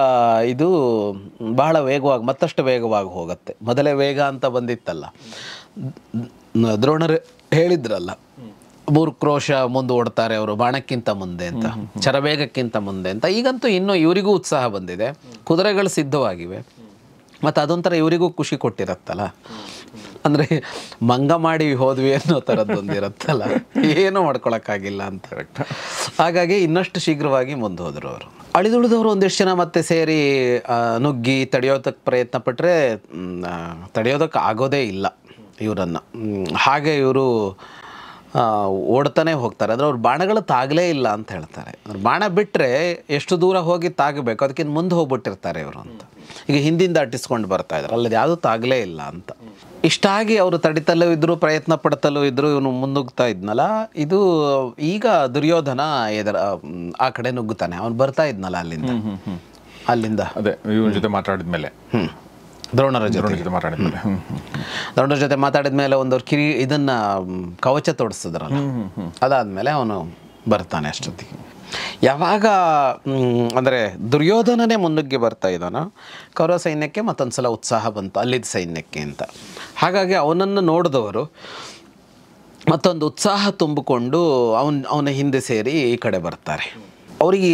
ಇದು ಬಹಳ ವೇಗವಾಗಿ ಮತ್ತಷ್ಟು ವೇಗವಾಗಿ ಹೋಗುತ್ತೆ. ಮೊದಲೇ ವೇಗ ಅಂತ ಬಂದಿತ್ತಲ್ಲ, ದ್ರೋಣರು ಹೇಳಿದ್ರಲ್ಲ 3 ಕ್ರೋಶ ಮುಂದೆ ಓಡ್ತಾರೆ ಅವರು ಬಾಣಕ್ಕಿಂತ ಮುಂದೆ ಅಂತ, ಶರವೇಗಕ್ಕಿಂತ ಮುಂದೆ ಅಂತ. ಈಗಂತೂ ಇನ್ನೂ ಇವರಿಗೂ ಉತ್ಸಾಹ ಬಂದಿದೆ, ಕುದುರೆಗಳು ಸಿದ್ಧವಾಗಿವೆ, ಮತ್ತು ಅದೊಂಥರ ಇವರಿಗೂ ಖುಷಿ ಕೊಟ್ಟಿರತ್ತಲ್ಲ. ಅಂದರೆ ಮಂಗ ಮಾಡಿ ಹೋದ್ವಿ ಅನ್ನೋ ಥರದ್ದೊಂದಿರತ್ತಲ್ಲ, ಏನೂ ಮಾಡ್ಕೊಳಕ್ಕಾಗಿಲ್ಲ ಅಂತ. ಹಾಗಾಗಿ ಇನ್ನಷ್ಟು ಶೀಘ್ರವಾಗಿ ಮುಂದೆ ಹೋದರು ಅವರು. ಅಳಿದುಳಿದವರು ಒಂದಿಷ್ಟು ಜನ ಮತ್ತೆ ಸೇರಿ ನುಗ್ಗಿ ತಡೆಯೋದಕ್ಕೆ ಪ್ರಯತ್ನ ಪಟ್ಟರೆ ತಡೆಯೋದಕ್ಕೆ ಆಗೋದೇ ಇಲ್ಲ ಇವರನ್ನು. ಹಾಗೆ ಇವರು ಓಡ್ತಾನೆ ಹೋಗ್ತಾರೆ. ಅಂದರೆ ಅವ್ರ ಬಾಣಗಳು ತಾಗಲೇ ಇಲ್ಲ ಅಂತ ಹೇಳ್ತಾರೆ. ಅವ್ರ ಬಾಣ ಬಿಟ್ಟರೆ ಎಷ್ಟು ದೂರ ಹೋಗಿ ತಾಗಬೇಕು, ಅದಕ್ಕಿಂತ ಮುಂದೆ ಹೋಗ್ಬಿಟ್ಟಿರ್ತಾರೆ ಇವರು ಅಂತ. ಈಗ ಹಿಂದಿಂದ ಅಟ್ಟಿಸ್ಕೊಂಡು ಬರ್ತಾ ಇದ್ದಾರೆ, ಅಲ್ಲದು ಯಾವುದೂ ತಾಗಲೇ ಇಲ್ಲ ಅಂತ. ಇಷ್ಟಾಗಿ ಅವರು ತಡಿತಲ್ಲೂ ಇದ್ದರು, ಪ್ರಯತ್ನ ಪಡ್ತಲೂ ಇದ್ದರು, ಇವನು ಮುನ್ನುಗ್ತಾ ಇದ್ನಲ್ಲ. ಇದು ಈಗ ದುರ್ಯೋಧನ ಆ ಕಡೆ ನುಗ್ಗುತ್ತಾನೆ. ಅವನು ಬರ್ತಾ ಇದ್ನಲ್ಲ ಅಲ್ಲಿಂದ ಅದೇ ಇವನ ಜೊತೆ ಮಾತಾಡಿದ್ಮೇಲೆ, ದ್ರೋಣರ ಜೊತೆ ಮಾತಾಡಿದ ಮೇಲೆ ಒಂದವ್ರು ಇದನ್ನ ಕವಚ ತೊಡಿಸಿದ್ರಲ್ಲ, ಅದಾದ್ಮೇಲೆ ಅವನು ಬರ್ತಾನೆ. ಅಷ್ಟೊತ್ತಿಗೆ ಯಾವಾಗ ಅಂದರೆ ದುರ್ಯೋಧನನೇ ಮುನ್ನುಗ್ಗಿ ಬರ್ತಾ ಇದ್ದಾನೋ ಕೌರವ ಸೈನ್ಯಕ್ಕೆ ಮತ್ತೊಂದು ಸಲ ಉತ್ಸಾಹ ಬಂತು ಅಲ್ಲಿದ್ದ ಸೈನ್ಯಕ್ಕೆ ಅಂತ. ಹಾಗಾಗಿ ಅವನನ್ನು ನೋಡಿದವರು ಮತ್ತೊಂದು ಉತ್ಸಾಹ ತುಂಬಿಕೊಂಡು ಅವನ ಹಿಂದೆ ಸೇರಿ ಈ ಕಡೆ ಬರ್ತಾರೆ. ಅವರಿಗೆ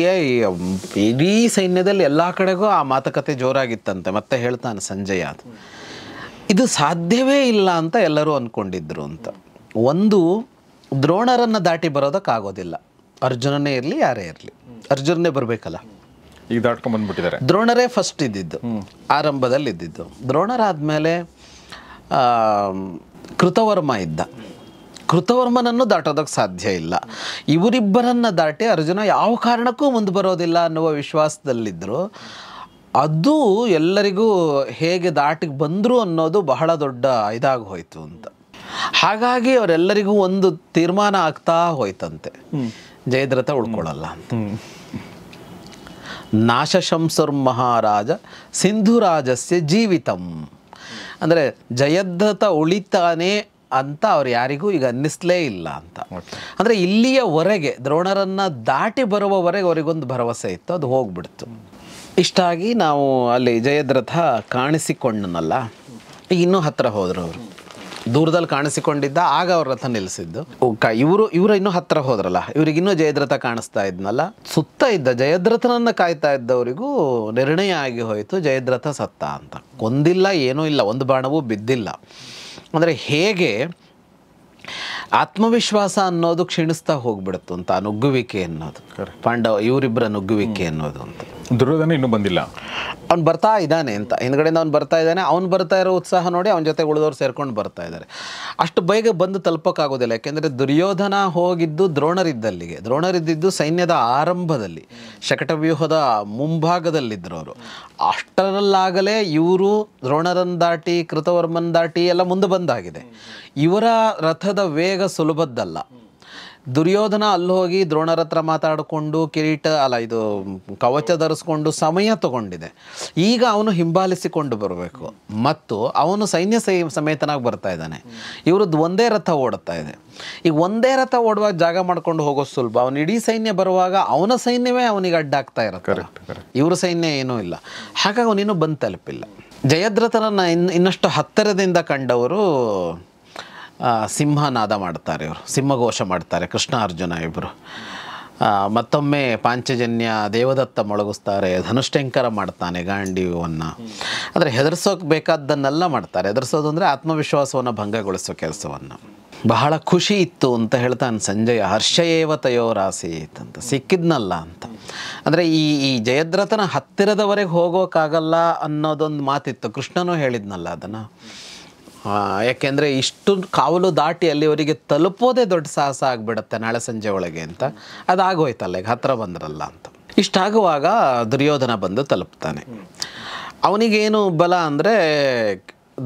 ಇಡೀ ಸೈನ್ಯದಲ್ಲಿ ಎಲ್ಲ ಕಡೆಗೂ ಆ ಮಾತುಕತೆ ಜೋರಾಗಿತ್ತಂತೆ. ಮತ್ತೆ ಹೇಳ್ತಾನೆ ಸಂಜಯ, ಇದು ಸಾಧ್ಯವೇ ಇಲ್ಲ ಅಂತ ಎಲ್ಲರೂ ಅಂದ್ಕೊಂಡಿದ್ರು ಅಂತ. ಒಂದು, ದ್ರೋಣರನ್ನು ದಾಟಿ ಬರೋದಕ್ಕಾಗೋದಿಲ್ಲ, ಅರ್ಜುನನೇ ಇರಲಿ ಯಾರೇ ಇರಲಿ, ಅರ್ಜುನನೇ ಬರಬೇಕಲ್ಲ. ಈಗ ದಾಟ್ಕೊಂಡು ಬಂದ್ಬಿಟ್ಟಿದ್ದಾರೆ. ದ್ರೋಣರೇ ಫಸ್ಟ್ ಇದ್ದಿದ್ದು, ಆರಂಭದಲ್ಲಿ ಇದ್ದಿದ್ದು. ದ್ರೋಣರಾದಮೇಲೆ ಕೃತವರ್ಮ ಇದ್ದ. ಕೃತವರ್ಮನನ್ನು ದಾಟೋದಕ್ಕೆ ಸಾಧ್ಯ ಇಲ್ಲ. ಇವರಿಬ್ಬರನ್ನು ದಾಟಿ ಅರ್ಜುನ ಯಾವ ಕಾರಣಕ್ಕೂ ಮುಂದೆ ಬರೋದಿಲ್ಲ ಅನ್ನುವ ವಿಶ್ವಾಸದಲ್ಲಿದ್ದರು. ಅದು ಎಲ್ಲರಿಗೂ ಹೇಗೆ ದಾಟಿ ಬಂದರು ಅನ್ನೋದು ಬಹಳ ದೊಡ್ಡ ಇದಾಗಿ ಹೋಯಿತು ಅಂತ. ಹಾಗಾಗಿ ಅವರೆಲ್ಲರಿಗೂ ಒಂದು ತೀರ್ಮಾನ ಆಗ್ತಾ ಹೋಯ್ತಂತೆ, ಜಯದ್ರಥ ಉಳ್ಕೊಳ್ಳಲ್ಲ ಅಂತ. ನಾಶಶಂಸುರ್ ಮಹಾರಾಜ ಸಿಂಧುರಾಜಸ್ಯ ಜೀವಿತಂ ಅಂದರೆ ಜಯದ್ರಥ ಉಳಿತಾನೆ ಅಂತ ಅವ್ರು ಯಾರಿಗೂ ಈಗ ಅನ್ನಿಸ್ಲೇ ಇಲ್ಲ ಅಂತ. ಅಂದರೆ ಇಲ್ಲಿಯವರೆಗೆ ದ್ರೋಣರನ್ನು ದಾಟಿ ಬರುವವರೆಗೆ ಅವರಿಗೊಂದು ಭರವಸೆ ಇತ್ತು, ಅದು ಹೋಗ್ಬಿಡ್ತು. ಇಷ್ಟಾಗಿ ನಾವು ಅಲ್ಲಿ ಜಯದ್ರಥ ಕಾಣಿಸಿಕೊಂಡನಲ್ಲ, ಈಗ ಇನ್ನೂ ಹತ್ತಿರ ಹೋದರು ಅವರು. ದೂರದಲ್ಲಿ ಕಾಣಿಸಿಕೊಂಡಿದ್ದ, ಆಗ ಅವ್ರ ರಥ ನಿಲ್ಲಿಸಿದ್ದು. ಇವರು ಇನ್ನೂ ಹತ್ತಿರ ಹೋದ್ರಲ್ಲ, ಇವ್ರಿಗಿನ್ನೂ ಜಯದ್ರಥ ಕಾಣಿಸ್ತಾ ಇದ್ನಲ್ಲ. ಸುತ್ತ ಇದ್ದ ಜಯದ್ರಥನನ್ನು ಕಾಯ್ತಾ ಇದ್ದವರಿಗೂ ನಿರ್ಣಯ ಆಗಿ ಹೋಯಿತು, ಜಯದ್ರಥ ಸತ್ತ ಅಂತ. ಕೊಂದಿಲ್ಲ, ಏನೂ ಇಲ್ಲ, ಒಂದು ಬಾಣವೂ ಬಿದ್ದಿಲ್ಲ. ಅಂದರೆ ಹೇಗೆ ಆತ್ಮವಿಶ್ವಾಸ ಅನ್ನೋದು ಕ್ಷೀಣಿಸ್ತಾ ಹೋಗ್ಬಿಡುತ್ತು ಅಂತ, ಆ ನುಗ್ಗುವಿಕೆ ಅನ್ನೋದು, ಇವರಿಬ್ಬರ ನುಗ್ಗುವಿಕೆ ಅನ್ನೋದು ಅಂತ. ದುರ್ಯೋಧನ ಇನ್ನೂ ಬಂದಿಲ್ಲ, ಅವ್ನು ಬರ್ತಾ ಇದ್ದಾನೆ ಅಂತ, ಹಿಂದ್ಗಡೆಯಿಂದ ಅವ್ನು ಬರ್ತಾ ಇದ್ದಾನೆ. ಅವ್ನು ಬರ್ತಾ ಇರೋ ಉತ್ಸಾಹ ನೋಡಿ ಅವನ ಜೊತೆ ಉಳಿದವ್ರು ಸೇರ್ಕೊಂಡು ಬರ್ತಾ ಇದ್ದಾರೆ. ಅಷ್ಟು ಬೇಗ ಬಂದು ತಲುಪೋಕ್ಕಾಗೋದಿಲ್ಲ, ಯಾಕೆಂದರೆ ದುರ್ಯೋಧನ ಹೋಗಿದ್ದು ದ್ರೋಣರಿದ್ದಲ್ಲಿಗೆ. ದ್ರೋಣರಿದ್ದಿದ್ದು ಸೈನ್ಯದ ಆರಂಭದಲ್ಲಿ, ಶಕಟವ್ಯೂಹದ ಮುಂಭಾಗದಲ್ಲಿದ್ದರು ಅವರು. ಅಷ್ಟರಲ್ಲಾಗಲೇ ಇವರು ದ್ರೋಣರನ್ನು ದಾಟಿ ಕೃತವರ್ಮನ್ ದಾಟಿ ಎಲ್ಲ ಮುಂದೆ ಬಂದಾಗಿದೆ. ಇವರ ರಥದ ವೇಗ ಸುಲಭದ್ದಲ್ಲ. ದುರ್ಯೋಧನ ಅಲ್ಲಿ ಹೋಗಿ ದ್ರೋಣರ ಹತ್ರ ಮಾತಾಡಿಕೊಂಡು ಇದು ಕವಚ ಧರಿಸ್ಕೊಂಡು ಸಮಯ ತಗೊಂಡಿದೆ. ಈಗ ಅವನು ಹಿಂಬಾಲಿಸಿಕೊಂಡು ಬರಬೇಕು, ಮತ್ತು ಅವನು ಸೈನ್ಯ ಸಮೇತನಾಗಿ ಬರ್ತಾ ಇದ್ದಾನೆ. ಇವ್ರದ್ದು ಒಂದೇ ರಥ ಓಡುತ್ತಾ ಇದೆ. ಈಗ ಒಂದೇ ರಥ ಓಡುವಾಗ ಜಾಗ ಮಾಡ್ಕೊಂಡು ಹೋಗೋ ಸುಲಭ. ಅವನು ಇಡೀ ಸೈನ್ಯ ಬರುವಾಗ ಅವನ ಸೈನ್ಯವೇ ಅವನಿಗೆ ಅಡ್ಡಾಗ್ತಾ ಇರುತ್ತೆ, ಇವ್ರ ಸೈನ್ಯ ಏನೂ ಇಲ್ಲ. ಹಾಗಾಗಿ ಅವನಿನ್ನೂ ಬಂದು ತಲುಪಿಲ್ಲ. ಜಯದ್ರಥನನ್ನು ಇನ್ನಷ್ಟು ಹತ್ತಿರದಿಂದ ಕಂಡವರು ಸಿಂಹನಾದ ಮಾಡ್ತಾರೆ, ಇವರು ಸಿಂಹಘೋಷ ಮಾಡ್ತಾರೆ, ಕೃಷ್ಣ ಅರ್ಜುನ ಇಬ್ಬರು. ಮತ್ತೊಮ್ಮೆ ಪಾಂಚಜನ್ಯ ದೇವದತ್ತ ಮೊಳಗಿಸ್ತಾರೆ, ಧನುಷ್ಟಂಕರ ಮಾಡ್ತಾನೆ ಗಾಂಡೀವವನ್ನು. ಅಂದರೆ ಹೆದರ್ಸೋಕೆ ಬೇಕಾದ್ದನ್ನೆಲ್ಲ ಮಾಡ್ತಾರೆ. ಹೆದರ್ಸೋದು ಅಂದರೆ ಆತ್ಮವಿಶ್ವಾಸವನ್ನು ಭಂಗಗೊಳಿಸೋ ಕೆಲಸವನ್ನು. ಬಹಳ ಖುಷಿ ಇತ್ತು ಅಂತ ಹೇಳ್ತಾನೆ ಸಂಜಯ, ಹರ್ಷಯೇವ ತಯೋರಾಸೀತ್ ಅಂತ, ಸಿಕ್ಕಿದ್ನಲ್ಲ ಅಂತ. ಅಂದರೆ ಈ ಜಯದ್ರಥನ ಹತ್ತಿರದವರೆಗೆ ಹೋಗೋಕ್ಕಾಗಲ್ಲ ಅನ್ನೋದೊಂದು ಮಾತಿತ್ತು, ಕೃಷ್ಣನೂ ಹೇಳಿದ್ನಲ್ಲ ಅದನ್ನು. ಯಾಕೆಂದರೆ ಇಷ್ಟು ಕಾವಲು ದಾಟಿ ಅಲ್ಲಿವರೆಗೆ ತಲುಪೋದೇ ದೊಡ್ಡ ಸಾಹಸ ಆಗಿಬಿಡುತ್ತೆ ನಾಳೆ ಸಂಜೆ ಒಳಗೆ ಅಂತ. ಅದಾಗೋಯ್ತಲ್ಲ, ಈಗ ಹತ್ತಿರ ಬಂದ್ರಲ್ಲ ಅಂತ. ಇಷ್ಟಾಗುವಾಗ ದುರ್ಯೋಧನ ಬಂದು ತಲುಪ್ತಾನೆ. ಅವನಿಗೇನು ಬಲ ಅಂದರೆ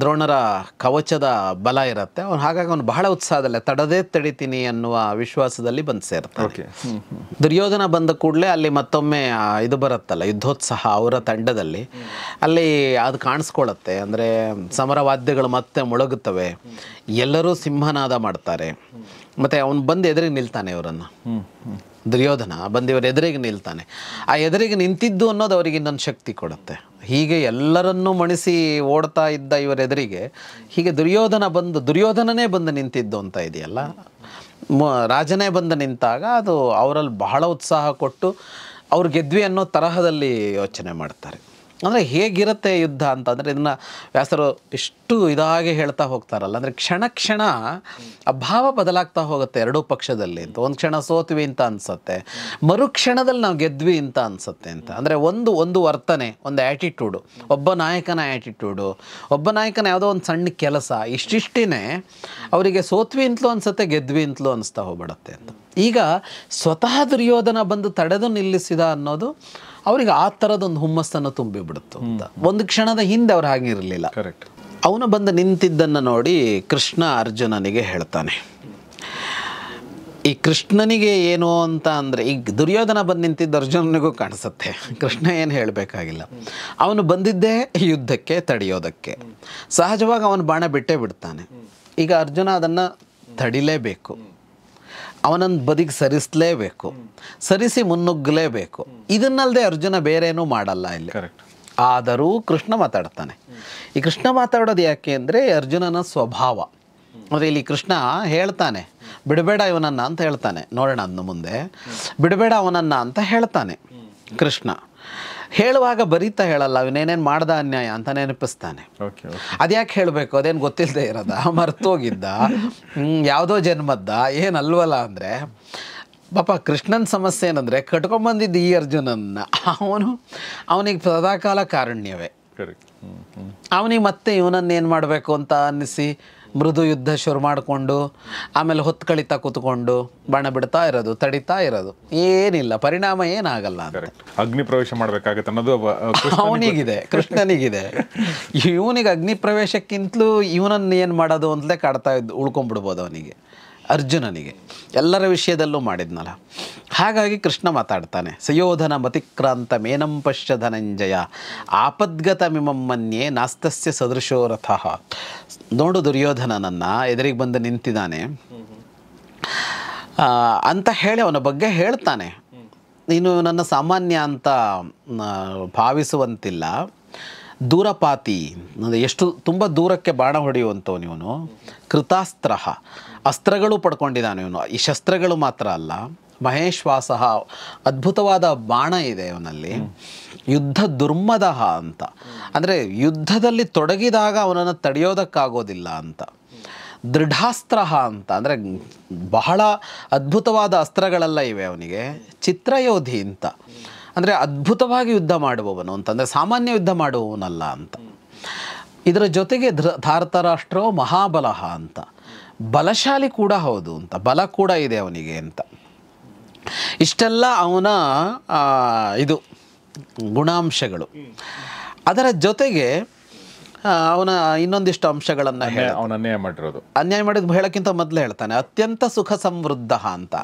ದ್ರೋಣರ ಕವಚದ ಬಲ ಇರುತ್ತೆ. ಹಾಗಾಗಿ ಅವನು ಬಹಳ ಉತ್ಸಾಹದಲ್ಲೇ ತಡದೇ ತಡಿತೀನಿ ಅನ್ನುವ ವಿಶ್ವಾಸದಲ್ಲಿ ಬಂದು ಸೇರ್ತಾನೆ. ದುರ್ಯೋಧನ ಬಂದ ಕೂಡಲೇ ಅಲ್ಲಿ ಮತ್ತೊಮ್ಮೆ ಇದು ಬರುತ್ತಲ್ಲ, ಯುದ್ಧೋತ್ಸಾಹ ಅವರ ತಂಡದಲ್ಲಿ. ಅಲ್ಲಿ ಅದು ಕಾಣಿಸ್ಕೊಳ್ಳುತ್ತೆ. ಅಂದರೆ ಸಮರ ವಾದ್ಯಗಳು ಮತ್ತೆ ಮೊಳಗುತ್ತವೆ, ಎಲ್ಲರೂ ಸಿಂಹನಾದ ಮಾಡ್ತಾರೆ. ಮತ್ತು ಅವನು ಬಂದು ಎದುರಿಗೆ ನಿಲ್ತಾನೆ. ಇವರನ್ನು ದುರ್ಯೋಧನ ಬಂದು ಇವರು ಎದುರಿಗೆ ನಿಲ್ತಾನೆ. ಆ ಎದುರಿಗೆ ನಿಂತಿದ್ದು ಅನ್ನೋದು ಅವರಿಗೆ ಇನ್ನೊಂದು ಶಕ್ತಿ ಕೊಡುತ್ತೆ. ಹೀಗೆ ಎಲ್ಲರನ್ನೂ ಮಣಿಸಿ ಓಡ್ತಾ ಇದ್ದ ಇವರ ಎದುರಿಗೆ ಹೀಗೆ ದುರ್ಯೋಧನನೇ ಬಂದು ನಿಂತಿದ್ದು ಅಂತ ಇದೆಯಲ್ಲ, ರಾಜನೇ ಬಂದು ನಿಂತಾಗ ಅದು ಅವರಲ್ಲಿ ಬಹಳ ಉತ್ಸಾಹ ಕೊಟ್ಟು ಅವ್ರು ಗೆದ್ವಿ ಅನ್ನೋ ತರಹದಲ್ಲಿ ಯೋಚನೆ ಮಾಡ್ತಾರೆ. ಅಂದರೆ ಹೇಗಿರುತ್ತೆ ಯುದ್ಧ ಅಂತಂದರೆ ಇದನ್ನು ವ್ಯಾಸರು ಇಷ್ಟು ಇದಾಗಿ ಹೇಳ್ತಾ ಹೋಗ್ತಾರಲ್ಲ. ಅಂದರೆ ಕ್ಷಣ ಕ್ಷಣ ಅಭಾವ ಬದಲಾಗ್ತಾ ಹೋಗುತ್ತೆ ಎರಡೂ ಪಕ್ಷದಲ್ಲಿ ಅಂತ. ಒಂದು ಕ್ಷಣ ಸೋತ್ವಿ ಅಂತ ಅನಿಸುತ್ತೆ, ಮರುಕ್ಷಣದಲ್ಲಿ ನಾವು ಗೆದ್ವಿ ಅಂತ ಅನಿಸುತ್ತೆ ಅಂತ. ಅಂದರೆ ಒಂದು ವರ್ತನೆ, ಒಂದು ಆ್ಯಟಿಟ್ಯೂಡು, ಒಬ್ಬ ನಾಯಕನ ಆ್ಯಟಿಟ್ಯೂಡು, ಒಬ್ಬ ನಾಯಕನ ಯಾವುದೋ ಒಂದು ಸಣ್ಣ ಕೆಲಸ, ಇಷ್ಟಿಷ್ಟೇ ಅವರಿಗೆ ಸೋತ್ವಿ ಅಂತಲೂ ಅನಿಸುತ್ತೆ, ಗೆದ್ವಿ ಅಂತಲೂ ಅನಿಸ್ತಾ ಹೋಗ್ಬಿಡುತ್ತೆ ಅಂತ. ಈಗ ಸ್ವತಃ ದುರ್ಯೋಧನ ಬಂದು ತಡೆದು ನಿಲ್ಲಿಸಿದ ಅನ್ನೋದು ಅವರಿಗೆ ಆ ಥರದೊಂದು ಹುಮ್ಮಸ್ಸನ್ನು ತುಂಬಿಬಿಡುತ್ತು ಅಂತ. ಒಂದು ಕ್ಷಣದ ಹಿಂದೆ ಅವ್ರು ಹಾಗಿರಲಿಲ್ಲ. ಕರೆಕ್ಟ್. ಅವನು ಬಂದು ನಿಂತಿದ್ದನ್ನು ನೋಡಿ ಕೃಷ್ಣ ಅರ್ಜುನನಿಗೆ ಹೇಳ್ತಾನೆ. ಈ ಕೃಷ್ಣನಿಗೆ ಏನು ಅಂತ ಅಂದರೆ, ಈಗ ದುರ್ಯೋಧನ ಬಂದು ನಿಂತಿದ್ದ ಅರ್ಜುನನಿಗೂ ಕಾಣಿಸುತ್ತೆ. ಕೃಷ್ಣ ಏನು ಹೇಳಬೇಕಾಗಿಲ್ಲ, ಅವನು ಬಂದಿದ್ದೇ ಯುದ್ಧಕ್ಕೆ ತಡೆಯೋದಕ್ಕೆ. ಸಹಜವಾಗಿ ಅವನು ಬಾಣ ಬಿಟ್ಟೇ ಬಿಡ್ತಾನೆ. ಈಗ ಅರ್ಜುನ ಅದನ್ನು ತಡಿಲೇಬೇಕು, ಅವನನ್ನು ಬದಿಗೆ ಸರಿಸಲೇಬೇಕು, ಸರಿಸಿ ಮುನ್ನುಗ್ಗಲೇಬೇಕು. ಇದನ್ನಲ್ಲದೆ ಅರ್ಜುನ ಬೇರೇನೂ ಮಾಡಲ್ಲ ಇಲ್ಲಿ. ಆದರೂ ಕೃಷ್ಣ ಮಾತಾಡ್ತಾನೆ. ಈ ಕೃಷ್ಣ ಮಾತಾಡೋದು ಯಾಕೆ ಅಂದರೆ ಅರ್ಜುನನ ಸ್ವಭಾವ. ಅಂದರೆ ಇಲ್ಲಿ ಕೃಷ್ಣ ಹೇಳ್ತಾನೆ, ಬಿಡಬೇಡ ಇವನನ್ನು ಅಂತ ಹೇಳ್ತಾನೆ. ನೋಡೋಣ ಅದನ್ನು ಮುಂದೆ. ಬಿಡಬೇಡ ಅವನನ್ನು ಅಂತ ಹೇಳ್ತಾನೆ ಕೃಷ್ಣ. ಹೇಳುವಾಗ ಬರೀತಾ ಹೇಳಲ್ಲ, ಅವನೇನೇನು ಮಾಡ್ದ ಅನ್ಯಾಯ ಅಂತ ನೆನಪಿಸ್ತಾನೆ. ಅದ್ಯಾಕೆ ಹೇಳಬೇಕು, ಅದೇನು ಗೊತ್ತಿಲ್ಲದೆ ಇರೋದ, ಮರ್ತೋಗಿದ್ದ, ಯಾವುದೋ ಜನ್ಮದ್ದ, ಏನಲ್ವಲ್ಲ. ಅಂದರೆ ಪಾಪ ಕೃಷ್ಣನ ಸಮಸ್ಯೆ ಏನಂದರೆ ಕಟ್ಕೊಂಬಂದಿದ್ದು ಈ ಅರ್ಜುನನ್ನ. ಅವನಿಗೆ ಸದಾಕಾಲ ಕಾರುಣ್ಯವೇ. ಅವನಿಗೆ ಮತ್ತೆ ಇವನನ್ನು ಏನು ಮಾಡಬೇಕು ಅಂತ ಅನ್ನಿಸಿ ಮೃದು ಯುದ್ಧ ಶುರು ಮಾಡಿಕೊಂಡು ಆಮೇಲೆ ಹೊತ್ಕಳಿತಾ ಕೂತ್ಕೊಂಡು ಬಾಣ ಬಿಡ್ತಾ ಇರೋದು, ತಡಿತಾ ಇರೋದು, ಏನಿಲ್ಲ, ಪರಿಣಾಮ ಏನಾಗಲ್ಲ ಅಂತ. ಅಗ್ನಿ ಪ್ರವೇಶ ಮಾಡಬೇಕಾಗತ್ತೆ ಅನ್ನೋದು ಅವನಿಗಿದೆ, ಕೃಷ್ಣನಿಗಿದೆ. ಇವನಿಗೆ ಅಗ್ನಿ ಪ್ರವೇಶಕ್ಕಿಂತಲೂ ಇವನನ್ನು ಏನು ಮಾಡೋದು ಅಂತಲೇ ಕಾಡ್ತಾ ಉಳ್ಕೊಂಡ್ಬಿಡ್ಬೋದು ಅವನಿಗೆ, ಅರ್ಜುನನಿಗೆ. ಎಲ್ಲರ ವಿಷಯದಲ್ಲೂ ಮಾಡಿದ್ನಲ್ಲ. ಹಾಗಾಗಿ ಕೃಷ್ಣ ಮಾತಾಡ್ತಾನೆ. ಸಯೋಧನ ಮತಿಕ್ರಾಂತ ಮೇನಂ ಪಶ್ಯ ಧನಂಜಯ ಆಪದ್ಗತ ಮಿಮಮ್ಮನ್ಯೇ ನಾಸ್ತಸ್ಯ ಸದೃಶೋ ರಥಃ. ನೋಡು ದುರ್ಯೋಧನನನ್ನು ಎದುರಿಗೆ ಬಂದು ನಿಂತಿದ್ದಾನೆ ಅಂತ ಹೇಳಿ ಅವನ ಬಗ್ಗೆ ಹೇಳ್ತಾನೆ. ನೀನು ನನ್ನ ಸಾಮಾನ್ಯ ಅಂತ ಭಾವಿಸುವಂತಿಲ್ಲ, ದೂರಪಾತಿ, ಎಷ್ಟು ತುಂಬ ದೂರಕ್ಕೆ ಬಾಣ ಹೊಡೆಯುವಂಥವನು ಇವನು. ಕೃತಾಸ್ತ್ರ, ಅಸ್ತ್ರಗಳು ಪಡ್ಕೊಂಡಿದ್ದಾನೆ ಇವನು. ಈ ಶಸ್ತ್ರಗಳು ಮಾತ್ರ ಅಲ್ಲ, ಮಹೇಶ್ವಾಸ, ಅದ್ಭುತವಾದ ಬಾಣ ಇದೆ ಇವನಲ್ಲಿ. ಯುದ್ಧ ದುರ್ಮದಃ ಅಂತ, ಅಂದರೆ ಯುದ್ಧದಲ್ಲಿ ತೊಡಗಿದಾಗ ಅವನನ್ನು ತಡೆಯೋದಕ್ಕಾಗೋದಿಲ್ಲ ಅಂತ. ದೃಢಾಸ್ತ್ರ ಅಂತ, ಅಂದರೆ ಬಹಳ ಅದ್ಭುತವಾದ ಅಸ್ತ್ರಗಳೆಲ್ಲ ಇವೆ ಅವನಿಗೆ. ಚಿತ್ರಯೋಧಿ ಅಂತ, ಅಂದರೆ ಅದ್ಭುತವಾಗಿ ಯುದ್ಧ ಮಾಡುವವನು ಅಂತಂದರೆ ಸಾಮಾನ್ಯ ಯುದ್ಧ ಮಾಡುವವನಲ್ಲ ಅಂತ. ಇದರ ಜೊತೆಗೆ ಧಾರತರಾಷ್ಟ್ರೋ ಮಹಾಬಲಃ ಅಂತ, ಬಲಶಾಲಿ ಕೂಡ ಹೌದು ಅಂತ, ಬಲ ಕೂಡ ಇದೆ ಅವನಿಗೆ ಅಂತ. ಇಷ್ಟೆಲ್ಲ ಅವನ ಇದು ಗುಣಾಂಶಗಳು. ಅದರ ಜೊತೆಗೆ ಅವನ ಇನ್ನೊಂದಿಷ್ಟು ಅಂಶಗಳನ್ನು ಅನ್ಯಾಯ ಮಾಡಿದ್ದು ಹೇಳೋಕ್ಕಿಂತ ಮೊದಲು ಹೇಳ್ತಾನೆ. ಅತ್ಯಂತ ಸುಖ ಸಮೃದ್ಧ ಅಂತ,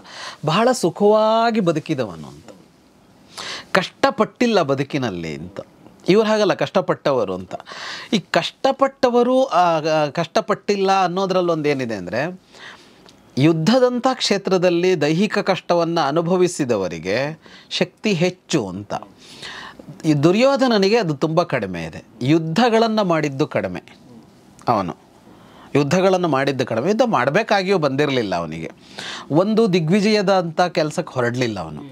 ಬಹಳ ಸುಖವಾಗಿ ಬದುಕಿದವನು ಅಂತ, ಕಷ್ಟಪಟ್ಟಿಲ್ಲ ಬದುಕಿನಲ್ಲಿ ಅಂತ. ಇವ್ರು ಹಾಗಲ್ಲ, ಕಷ್ಟಪಟ್ಟವರು ಅಂತ. ಈ ಕಷ್ಟಪಟ್ಟವರು ಕಷ್ಟಪಟ್ಟಿಲ್ಲ ಅನ್ನೋದ್ರಲ್ಲೊಂದು ಏನಿದೆ ಅಂದರೆ, ಯುದ್ಧದಂಥ ಕ್ಷೇತ್ರದಲ್ಲಿ ದೈಹಿಕ ಕಷ್ಟವನ್ನು ಅನುಭವಿಸಿದವರಿಗೆ ಶಕ್ತಿ ಹೆಚ್ಚು ಅಂತ. ಈ ದುರ್ಯೋಧನನಿಗೆ ಅದು ತುಂಬ ಕಡಿಮೆ ಇದೆ. ಯುದ್ಧಗಳನ್ನು ಮಾಡಿದ್ದು ಕಡಿಮೆ, ಅವನು ಯುದ್ಧಗಳನ್ನು ಮಾಡಿದ್ದು ಕಡಿಮೆ. ಯುದ್ಧ ಮಾಡಬೇಕಾಗಿಯೂ ಬಂದಿರಲಿಲ್ಲ ಅವನಿಗೆ. ಒಂದು ದಿಗ್ವಿಜಯದ ಅಂಥ ಕೆಲಸಕ್ಕೆ ಹೊರಡಲಿಲ್ಲ ಅವನು.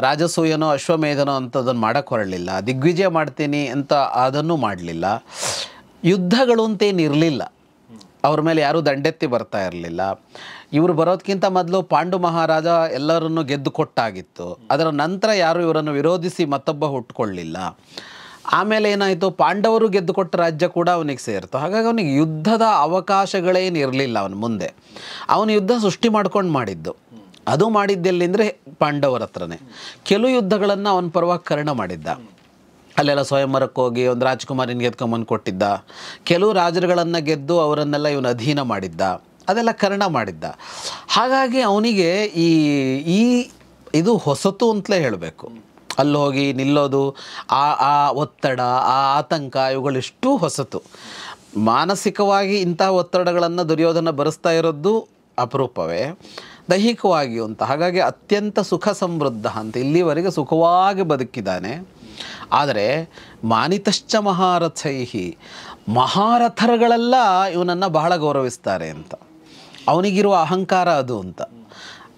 ರಾಜಸೂಯನೋ ಅಶ್ವಮೇಧನೋ ಅಂಥದ್ದನ್ನು ಮಾಡೋಕ್ಕೆ ಹೊರಡಲಿಲ್ಲ. ದಿಗ್ವಿಜಯ ಮಾಡ್ತೀನಿ ಅಂತ ಅದನ್ನು ಮಾಡಲಿಲ್ಲ. ಯುದ್ಧಗಳು ಅಂತೇನು ಇರಲಿಲ್ಲ ಅವ್ರ ಮೇಲೆ, ಯಾರೂ ದಂಡೆತ್ತಿ ಬರ್ತಾ ಇರಲಿಲ್ಲ. ಇವರು ಬರೋದಕ್ಕಿಂತ ಮೊದಲು ಪಾಂಡು ಮಹಾರಾಜ ಎಲ್ಲರನ್ನು ಗೆದ್ದು ಕೊಟ್ಟಾಗಿತ್ತು. ಅದರ ನಂತರ ಯಾರು ಇವರನ್ನು ವಿರೋಧಿಸಿ ಮತ್ತೊಬ್ಬ ಹುಟ್ಕೊಳ್ಳಿಲ್ಲ. ಆಮೇಲೆ ಏನಾಯಿತು, ಪಾಂಡವರು ಗೆದ್ದು ಕೊಟ್ಟ ರಾಜ್ಯ ಕೂಡ ಅವನಿಗೆ ಸೇರಿತು. ಹಾಗಾಗಿ ಅವನಿಗೆ ಯುದ್ಧದ ಅವಕಾಶಗಳೇನು ಇರಲಿಲ್ಲ ಅವನ ಮುಂದೆ. ಅವನು ಯುದ್ಧ ಸೃಷ್ಟಿ ಮಾಡ್ಕೊಂಡು ಮಾಡಿದ್ದು. ಅದು ಮಾಡಿದ್ದೆಲ್ಲಿಂದರೆ ಪಾಂಡವರ ಹತ್ರನೇ. ಕೆಲವು ಯುದ್ಧಗಳನ್ನು ಅವನ ಪರವಾಗಿ ಕರ್ಣ ಮಾಡಿದ್ದ, ಅಲ್ಲೆಲ್ಲ ಸ್ವಯಂವರಕ್ಕೆ ಹೋಗಿ ಒಂದು ರಾಜ್ಕುಮಾರಿನ ಗೆದ್ಕೊಂಬಂದು ಕೊಟ್ಟಿದ್ದ. ಕೆಲವು ರಾಜರುಗಳನ್ನು ಗೆದ್ದು ಅವರನ್ನೆಲ್ಲ ಇವನು ಅಧೀನ ಮಾಡಿದ್ದ, ಅದೆಲ್ಲ ಕರ್ಣ ಮಾಡಿದ್ದ. ಹಾಗಾಗಿ ಅವನಿಗೆ ಈ ಇದು ಹೊಸತು ಅಂತಲೇ ಹೇಳಬೇಕು. ಅಲ್ಲಿ ಹೋಗಿ ನಿಲ್ಲೋದು, ಆ ಒತ್ತಡ, ಆ ಆತಂಕ, ಇವುಗಳಿಷ್ಟು ಹೊಸತು. ಮಾನಸಿಕವಾಗಿ ಇಂಥ ಒತ್ತಡಗಳನ್ನು ದುರ್ಯೋಧನ ಭರಿಸ್ತಾ ಇರೋದು ಅಪರೂಪವೇ, ದೈಹಿಕವಾಗಿಯೂ ಅಂತ. ಹಾಗಾಗಿ ಅತ್ಯಂತ ಸುಖ ಸಮೃದ್ಧ ಅಂತ, ಇಲ್ಲಿವರೆಗೆ ಸುಖವಾಗಿ ಬದುಕಿದ್ದಾನೆ. ಆದರೆ ಮಾನಿತಶ್ಚ ಮಹಾರಥೈಹಿ, ಮಹಾರಥರುಗಳೆಲ್ಲ ಇವನನ್ನು ಬಹಳ ಗೌರವಿಸ್ತಾರೆ ಅಂತ. ಅವನಿಗಿರುವ ಅಹಂಕಾರ ಅದು ಅಂತ.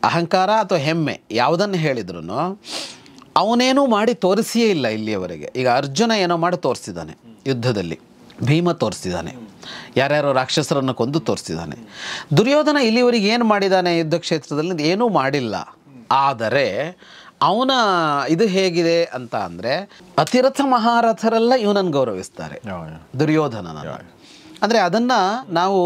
ಅಹಂಕಾರ ಅಥವಾ ಹೆಮ್ಮೆ ಯಾವುದನ್ನು ಹೇಳಿದ್ರು ಅವನೇನೂ ಮಾಡಿ ತೋರಿಸಿಯೇ ಇಲ್ಲ ಇಲ್ಲಿಯವರೆಗೆ. ಈಗ ಅರ್ಜುನ ಏನೋ ಮಾಡಿ ತೋರಿಸಿದ್ದಾನೆ ಯುದ್ಧದಲ್ಲಿ, ಭೀಮ ತೋರಿಸಿದ್ದಾನೆ, ಯಾರ್ಯಾರೋ ರಾಕ್ಷಸರನ್ನು ಕೊಂದು ತೋರಿಸಿದ್ದಾನೆ. ದುರ್ಯೋಧನ ಇಲ್ಲಿವರೆಗೆ ಏನು ಮಾಡಿದ್ದಾನೆ ಯುದ್ಧ ಕ್ಷೇತ್ರದಲ್ಲಿ? ಏನೂ ಮಾಡಿಲ್ಲ. ಆದರೆ ಅವನ ಇದು ಹೇಗಿದೆ ಅಂತ ಅಂದರೆ, ಅತಿರಥ ಮಹಾರಥರೆಲ್ಲ ಇವನನ್ನು ಗೌರವಿಸ್ತಾರೆ, ದುರ್ಯೋಧನನ. ಅಂದರೆ ಅದನ್ನು ನಾವು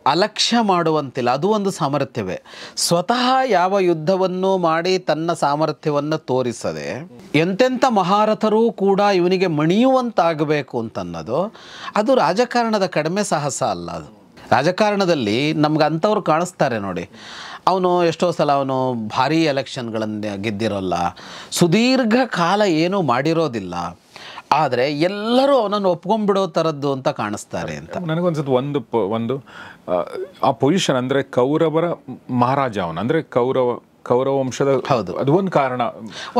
ಅಲಕ್ಷ್ಯ ಮಾಡುವಂತಿಲ್ಲ, ಅದು ಒಂದು ಸಾಮರ್ಥ್ಯವೇ. ಸ್ವತಃ ಯಾವ ಯುದ್ಧವನ್ನು ಮಾಡಿ ತನ್ನ ಸಾಮರ್ಥ್ಯವನ್ನು ತೋರಿಸದೆ ಎಂತೆಂಥ ಮಹಾರಥರೂ ಕೂಡ ಇವನಿಗೆ ಮಣಿಯುವಂತಾಗಬೇಕು ಅಂತನ್ನೋದು, ಅದು ರಾಜಕಾರಣದ ಕಡಿಮೆ ಸಾಹಸ ಅಲ್ಲ. ಅದು ರಾಜಕಾರಣದಲ್ಲಿ ನಮ್ಗೆ ಅಂಥವ್ರು ಕಾಣಿಸ್ತಾರೆ ನೋಡಿ. ಅವನು ಎಷ್ಟೋ ಸಲ ಅವನು ಭಾರೀ ಎಲೆಕ್ಷನ್ಗಳನ್ನು ಗೆದ್ದಿರೋಲ್ಲ, ಸುದೀರ್ಘ ಕಾಲ ಏನೂ ಮಾಡಿರೋದಿಲ್ಲ, ಆದರೆ ಎಲ್ಲರೂ ಅವನನ್ನು ಒಪ್ಕೊಂಡ್ಬಿಡೋ ಥರದ್ದು ಅಂತ ಕಾಣಿಸ್ತಾರೆ ಅಂತ ನನಗೊಂದ್ಸತಿ ಒಂದು ಆ ಪೊಸಿಷನ್ ಅಂದರೆ ಕೌರವರ ಮಹಾರಾಜ ಅವನು, ಅಂದರೆ ಕೌರವ ವಂಶದ. ಹೌದು, ಅದು ಒಂದು ಕಾರಣ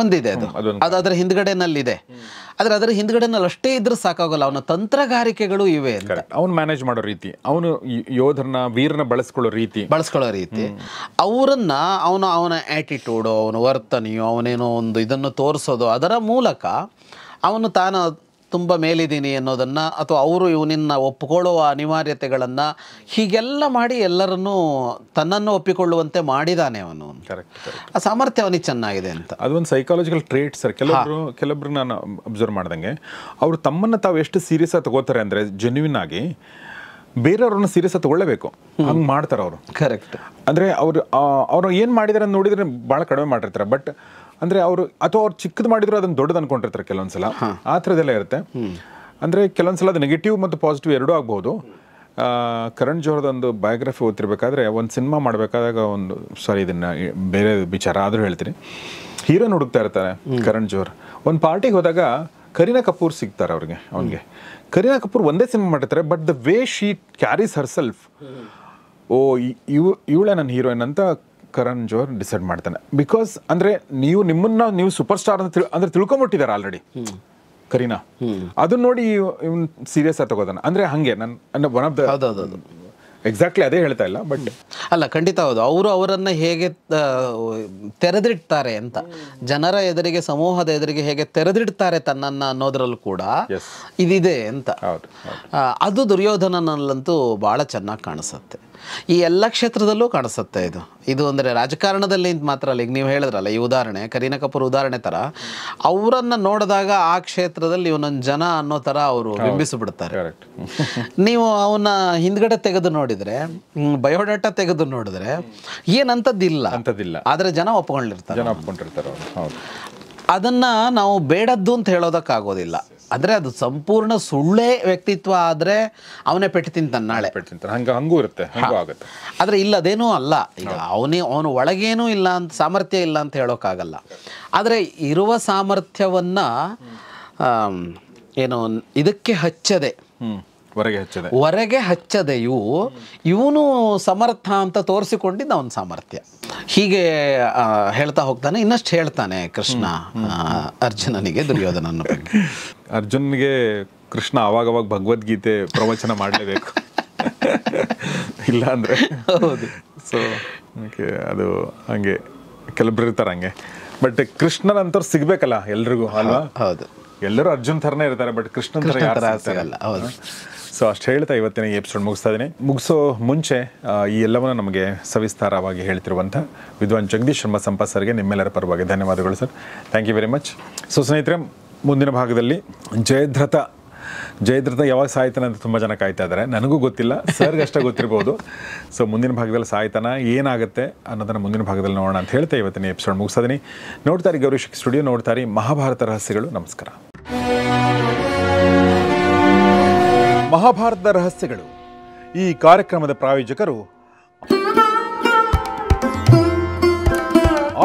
ಒಂದಿದೆ. ಅದು ಅದರ ಹಿಂದ್ಗಡೆನಲ್ಲಿದೆ. ಆದರೆ ಅದರ ಹಿಂದ್ಗಡೆನಲ್ಲಿ ಅಷ್ಟೇ ಇದ್ರೆ ಸಾಕಾಗಲ್ಲ, ಅವನ ತಂತ್ರಗಾರಿಕೆಗಳು ಇವೆ ಅಂತ. ಅವನು ಮ್ಯಾನೇಜ್ ಮಾಡೋ ರೀತಿ, ಅವನು ಯೋಧರನ್ನ ವೀರನ ಬಳಸ್ಕೊಳ್ಳೋ ರೀತಿ ಅವರನ್ನ ಅವನ ಆ್ಯಟಿಟ್ಯೂಡು, ಅವನ ವರ್ತನೆಯು, ಅವನೇನೋ ಒಂದು ಇದನ್ನು ತೋರಿಸೋದು, ಅದರ ಮೂಲಕ ಅವನು ತಾನು ತುಂಬ ಮೇಲಿದ್ದೀನಿ ಅನ್ನೋದನ್ನು, ಅಥವಾ ಅವರು ಇವನನ್ನು ಒಪ್ಪಿಕೊಳ್ಳುವ ಅನಿವಾರ್ಯತೆಗಳನ್ನು ಹೀಗೆಲ್ಲ ಮಾಡಿ ಎಲ್ಲರನ್ನೂ ತನ್ನನ್ನು ಒಪ್ಪಿಕೊಳ್ಳುವಂತೆ ಮಾಡಿದ್ದಾನೆ ಅವನು. ಆ ಸಾಮರ್ಥ್ಯ ಅವನಿಗೆ ಚೆನ್ನಾಗಿದೆ ಅಂತ. ಅದೊಂದು ಸೈಕಾಲಜಿಕಲ್ ಟ್ರೇಟ್ ಸರ್. ಕೆಲವೊಬ್ರು ನಾನು ಅಬ್ಸರ್ವ್ ಮಾಡ್ದಂಗೆ ಅವರು ತಮ್ಮನ್ನು ತಾವು ಎಷ್ಟು ಸೀರಿಯಸ್ ಆಗಿ ತಗೋತಾರೆ ಅಂದರೆ, ಜೆನ್ಯೂನ್ ಆಗಿ ಬೇರೆಯವ್ರನ್ನ ಸೀರಿಯಸ್ ಆಗಿ ತಗೊಳ್ಳೇಬೇಕು, ಹಂಗೆ ಮಾಡ್ತಾರೆ ಅವರು. ಕರೆಕ್ಟ್. ಅಂದರೆ ಅವರು ಏನು ಮಾಡಿದಾರೆ ಅಂತ ನೋಡಿದರೆ ಭಾಳ ಕಡಿಮೆ ಮಾಡಿರ್ತಾರೆ. ಬಟ್ ಅಂದರೆ ಅವರು ಅಥವಾ ಅವ್ರು ಚಿಕ್ಕದು ಮಾಡಿದ್ರು ಅದನ್ನು ದೊಡ್ಡದು ಅನ್ಕೊಂಡಿರ್ತಾರೆ ಕೆಲವೊಂದ್ಸಲ. ಆ ಥರದ್ದೆಲ್ಲ ಇರುತ್ತೆ. ಅಂದರೆ ಕೆಲವೊಂದ್ಸಲ ಅದು ನೆಗೆಟಿವ್ ಮತ್ತು ಪಾಸಿಟಿವ್ ಎರಡೂ ಆಗ್ಬೋದು. ಕರಣ್ ಜೋಹರ್ದೊಂದು ಬಯೋಗ್ರಫಿ ಓದ್ತಿರ್ಬೇಕಾದ್ರೆ, ಒಂದು ಸಿನಿಮಾ ಮಾಡಬೇಕಾದಾಗ ಇದನ್ನು ಬೇರೆ ವಿಚಾರ ಆದರೂ ಹೇಳ್ತೀನಿ, ಹೀರೋನ್ ಹುಡುಕ್ತಾ ಇರ್ತಾರೆ ಕರಣ್ ಜೋಹರ್. ಒಂದು ಪಾರ್ಟಿಗೆ ಹೋದಾಗ ಕರೀನಾ ಕಪೂರ್ ಸಿಗ್ತಾರೆ ಅವನಿಗೆ. ಕರೀನಾ ಕಪೂರ್ ಒಂದೇ ಸಿನಿಮಾ ಮಾಡಿರ್ತಾರೆ, but the way she carries Har self, ಇವಳೇ ನನ್ನ ಹೀರೋಯಿನ್ ಅಂತ ಕರಣ್ ಜೋಹರ್ ಡಿಸೈಡ್ ಮಾಡ್ತಾನೆ. ಬಿಕಾಸ್ ಅಂದರೆ ನೀವು ಸೂಪರ್ ಸ್ಟಾರ್ ಅಂತ ಅಂದರೆ ತಿಳ್ಕೊಂಬಿಟ್ಟಿದ್ದಾರೆ ಆಲ್ರೆಡಿ ಕರೀನಾ. ಅದನ್ನ ನೋಡಿ ಇವನ್ ಸೀರಿಯಸ್ ಆಗಿ ತಗೋದಾನ. ಅಂದರೆ ಹಾಗೆ ನನ್ನ ಒನ್ ಆಫ್ ದ ಎಕ್ಸಾಕ್ಟ್ಲಿ ಅದೇ ಹೇಳ್ತಾ ಇಲ್ಲ, ಬಟ್ ಅಲ್ಲ, ಖಂಡಿತ ಹೌದು. ಅವರು ಅವರನ್ನು ಹೇಗೆ ತೆರೆದಿಡ್ತಾರೆ ಅಂತ, ಜನರ ಎದುರಿಗೆ, ಸಮೂಹದ ಎದುರಿಗೆ ಹೇಗೆ ತೆರೆದಿಡ್ತಾರೆ ತನ್ನನ್ನು ಅನ್ನೋದ್ರಲ್ಲೂ ಕೂಡ ಇದಿದೆ ಅಂತ. ಅದು ದುರ್ಯೋಧನನಲ್ಲಂತೂ ಭಾಳ ಚೆನ್ನಾಗಿ ಕಾಣಿಸುತ್ತೆ. ಈ ಎಲ್ಲ ಕ್ಷೇತ್ರದಲ್ಲೂ ಕಾಣಿಸುತ್ತೆ ಇದು ಅಂದರೆ ರಾಜಕಾರಣದಲ್ಲಿ ಮಾತ್ರ ಅಲ್ಲ. ಈಗ ನೀವು ಹೇಳಿದ್ರಲ್ಲ ಈ ಉದಾಹರಣೆ, ಕರೀನಾ ಕಪೂರ್ ಉದಾಹರಣೆ ಥರ, ಅವರನ್ನು ನೋಡಿದಾಗ ಆ ಕ್ಷೇತ್ರದಲ್ಲಿ ಇವನೊಂದು ಜನ ಅನ್ನೋ ಥರ ಅವರು ಬಿಂಬಿಸಿಬಿಡ್ತಾರೆ. ನೀವು ಅವನ ಹಿಂದ್ಗಡೆ ತೆಗೆದು ನೋಡಿದರೆ, ಬಯೋಡಾಟಾ ತೆಗೆದು ನೋಡಿದ್ರೆ ಏನಂತದ್ದಿಲ್ಲ, ಆದರೆ ಜನ ಒಪ್ಕೊಂಡಿರ್ತಾರೆ. ಅದನ್ನು ನಾವು ಬೇಡದ್ದು ಅಂತ ಹೇಳೋದಕ್ಕಾಗೋದಿಲ್ಲ. ಅಂದರೆ ಅದು ಸಂಪೂರ್ಣ ಸುಳ್ಳೇ ವ್ಯಕ್ತಿತ್ವ ಆದರೆ ಅವನೇ ಪೆಟ್ಟು ತಿಂತಾನೆ, ನಾಳೆ ಹಂಗೂ ಇರುತ್ತೆ, ಆಗುತ್ತೆ. ಆದರೆ ಇಲ್ಲ, ಅದೇನೂ ಅಲ್ಲ. ಈಗ ಅವನು ಒಳಗೇನೂ ಇಲ್ಲ ಅಂತ, ಸಾಮರ್ಥ್ಯ ಇಲ್ಲ ಅಂತ ಹೇಳೋಕ್ಕಾಗಲ್ಲ. ಆದರೆ ಇರುವ ಸಾಮರ್ಥ್ಯವನ್ನು ಏನು ಇದಕ್ಕೆ ಹಚ್ಚದೆ, ಹೊರಗೆ ಹಚ್ಚದೆಯೂ ಇವನು ಸಮರ್ಥ ಅಂತ ತೋರಿಸಿಕೊಂಡಿದ್ದ ಅವನ ಸಾಮರ್ಥ್ಯ. ಹೀಗೆ ಹೇಳ್ತಾ ಹೋಗ್ತಾನೆ. ಇನ್ನಷ್ಟು ಹೇಳ್ತಾನೆ ಕೃಷ್ಣ ಅರ್ಜುನನಿಗೆ ದುರ್ಯೋಧನನ ಬಗ್ಗೆ. ಅರ್ಜುನ್ಗೆ ಕೃಷ್ಣ ಅವಾಗವಾಗ ಭಗವದ್ಗೀತೆ ಪ್ರವಚನ ಮಾಡಲೇಬೇಕು, ಇಲ್ಲ ಅಂದರೆ ಹೌದು. ಸೊ ಅದು ಹಂಗೆ ಕೆಲವೊಬ್ರು ಇರ್ತಾರೆ ಹಂಗೆ. ಬಟ್ ಕೃಷ್ಣನಂತವ್ರು ಸಿಗ್ಬೇಕಲ್ಲ ಎಲ್ರಿಗೂ, ಅಲ್ವಾ? ಹೌದು, ಎಲ್ಲರೂ ಅರ್ಜುನ್ ಥರನೇ ಇರ್ತಾರೆ, ಬಟ್ ಕೃಷ್ಣನ್ ಥರ ಸಿಗಲ್ಲ. ಹೌದು. ಸೊ ಅಷ್ಟು ಹೇಳ್ತಾ ಇವತ್ತಿನ ಈ ಎಪಿಸೋಡ್ ಮುಗಿಸ್ತಾ ಇದ್ದೀನಿ. ಮುಗಿಸೋ ಮುಂಚೆ ಈ ಎಲ್ಲವನ್ನು ನಮಗೆ ಸವಿಸ್ತಾರವಾಗಿ ಹೇಳ್ತಿರುವಂಥ ವಿದ್ವಾನ್ ಜಗದೀಶ್ ಶರ್ಮಾ ಸಂಪತ್ ಸರ್ಗೆ ನಿಮ್ಮೆಲ್ಲರ ಪರವಾಗಿ ಧನ್ಯವಾದಗಳು sir. Thank you very much. So ಸ್ನೇಹಿತರೆ, ಮುಂದಿನ ಭಾಗದಲ್ಲಿ ಜಯದ್ರಥ ಜಯದ್ರಥ ಯಾವಾಗ ಸಾಯ್ತಾನೆ ಅಂತ ತುಂಬ ಜನ ಕಾಯ್ತಾ ಇದ್ದಾರೆ. ನನಗೂ ಗೊತ್ತಿಲ್ಲ, ಸರ್ಗೆ ಅಷ್ಟೇ ಗೊತ್ತಿರ್ಬೋದು. ಸೊ ಮುಂದಿನ ಭಾಗದಲ್ಲಿ ಸಾಯ್ತಾನ, ಏನಾಗುತ್ತೆ ಅನ್ನೋದನ್ನು ಮುಂದಿನ ಭಾಗದಲ್ಲಿ ನೋಡೋಣ ಅಂತ ಹೇಳ್ತಾ ಇವತ್ತಿನ ಎಪಿಸೋಡ್ ಮುಗಿಸೋದೀನಿ. ನೋಡ್ತಾರೆ ಗೌರಿಶಕ್ತಿ ಸ್ಟುಡಿಯೋ, ನೋಡ್ತಾರೆ ಮಹಾಭಾರತ ರಹಸ್ಯಗಳು. ನಮಸ್ಕಾರ. ಮಹಾಭಾರತದ ರಹಸ್ಯಗಳು ಈ ಕಾರ್ಯಕ್ರಮದ ಪ್ರಾಯೋಜಕರು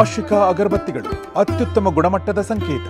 ಆಶಿಕಾ ಅಗರಬತ್ತಿಗಳು, ಅತ್ಯುತ್ತಮ ಗುಣಮಟ್ಟದ ಸಂಕೇತ.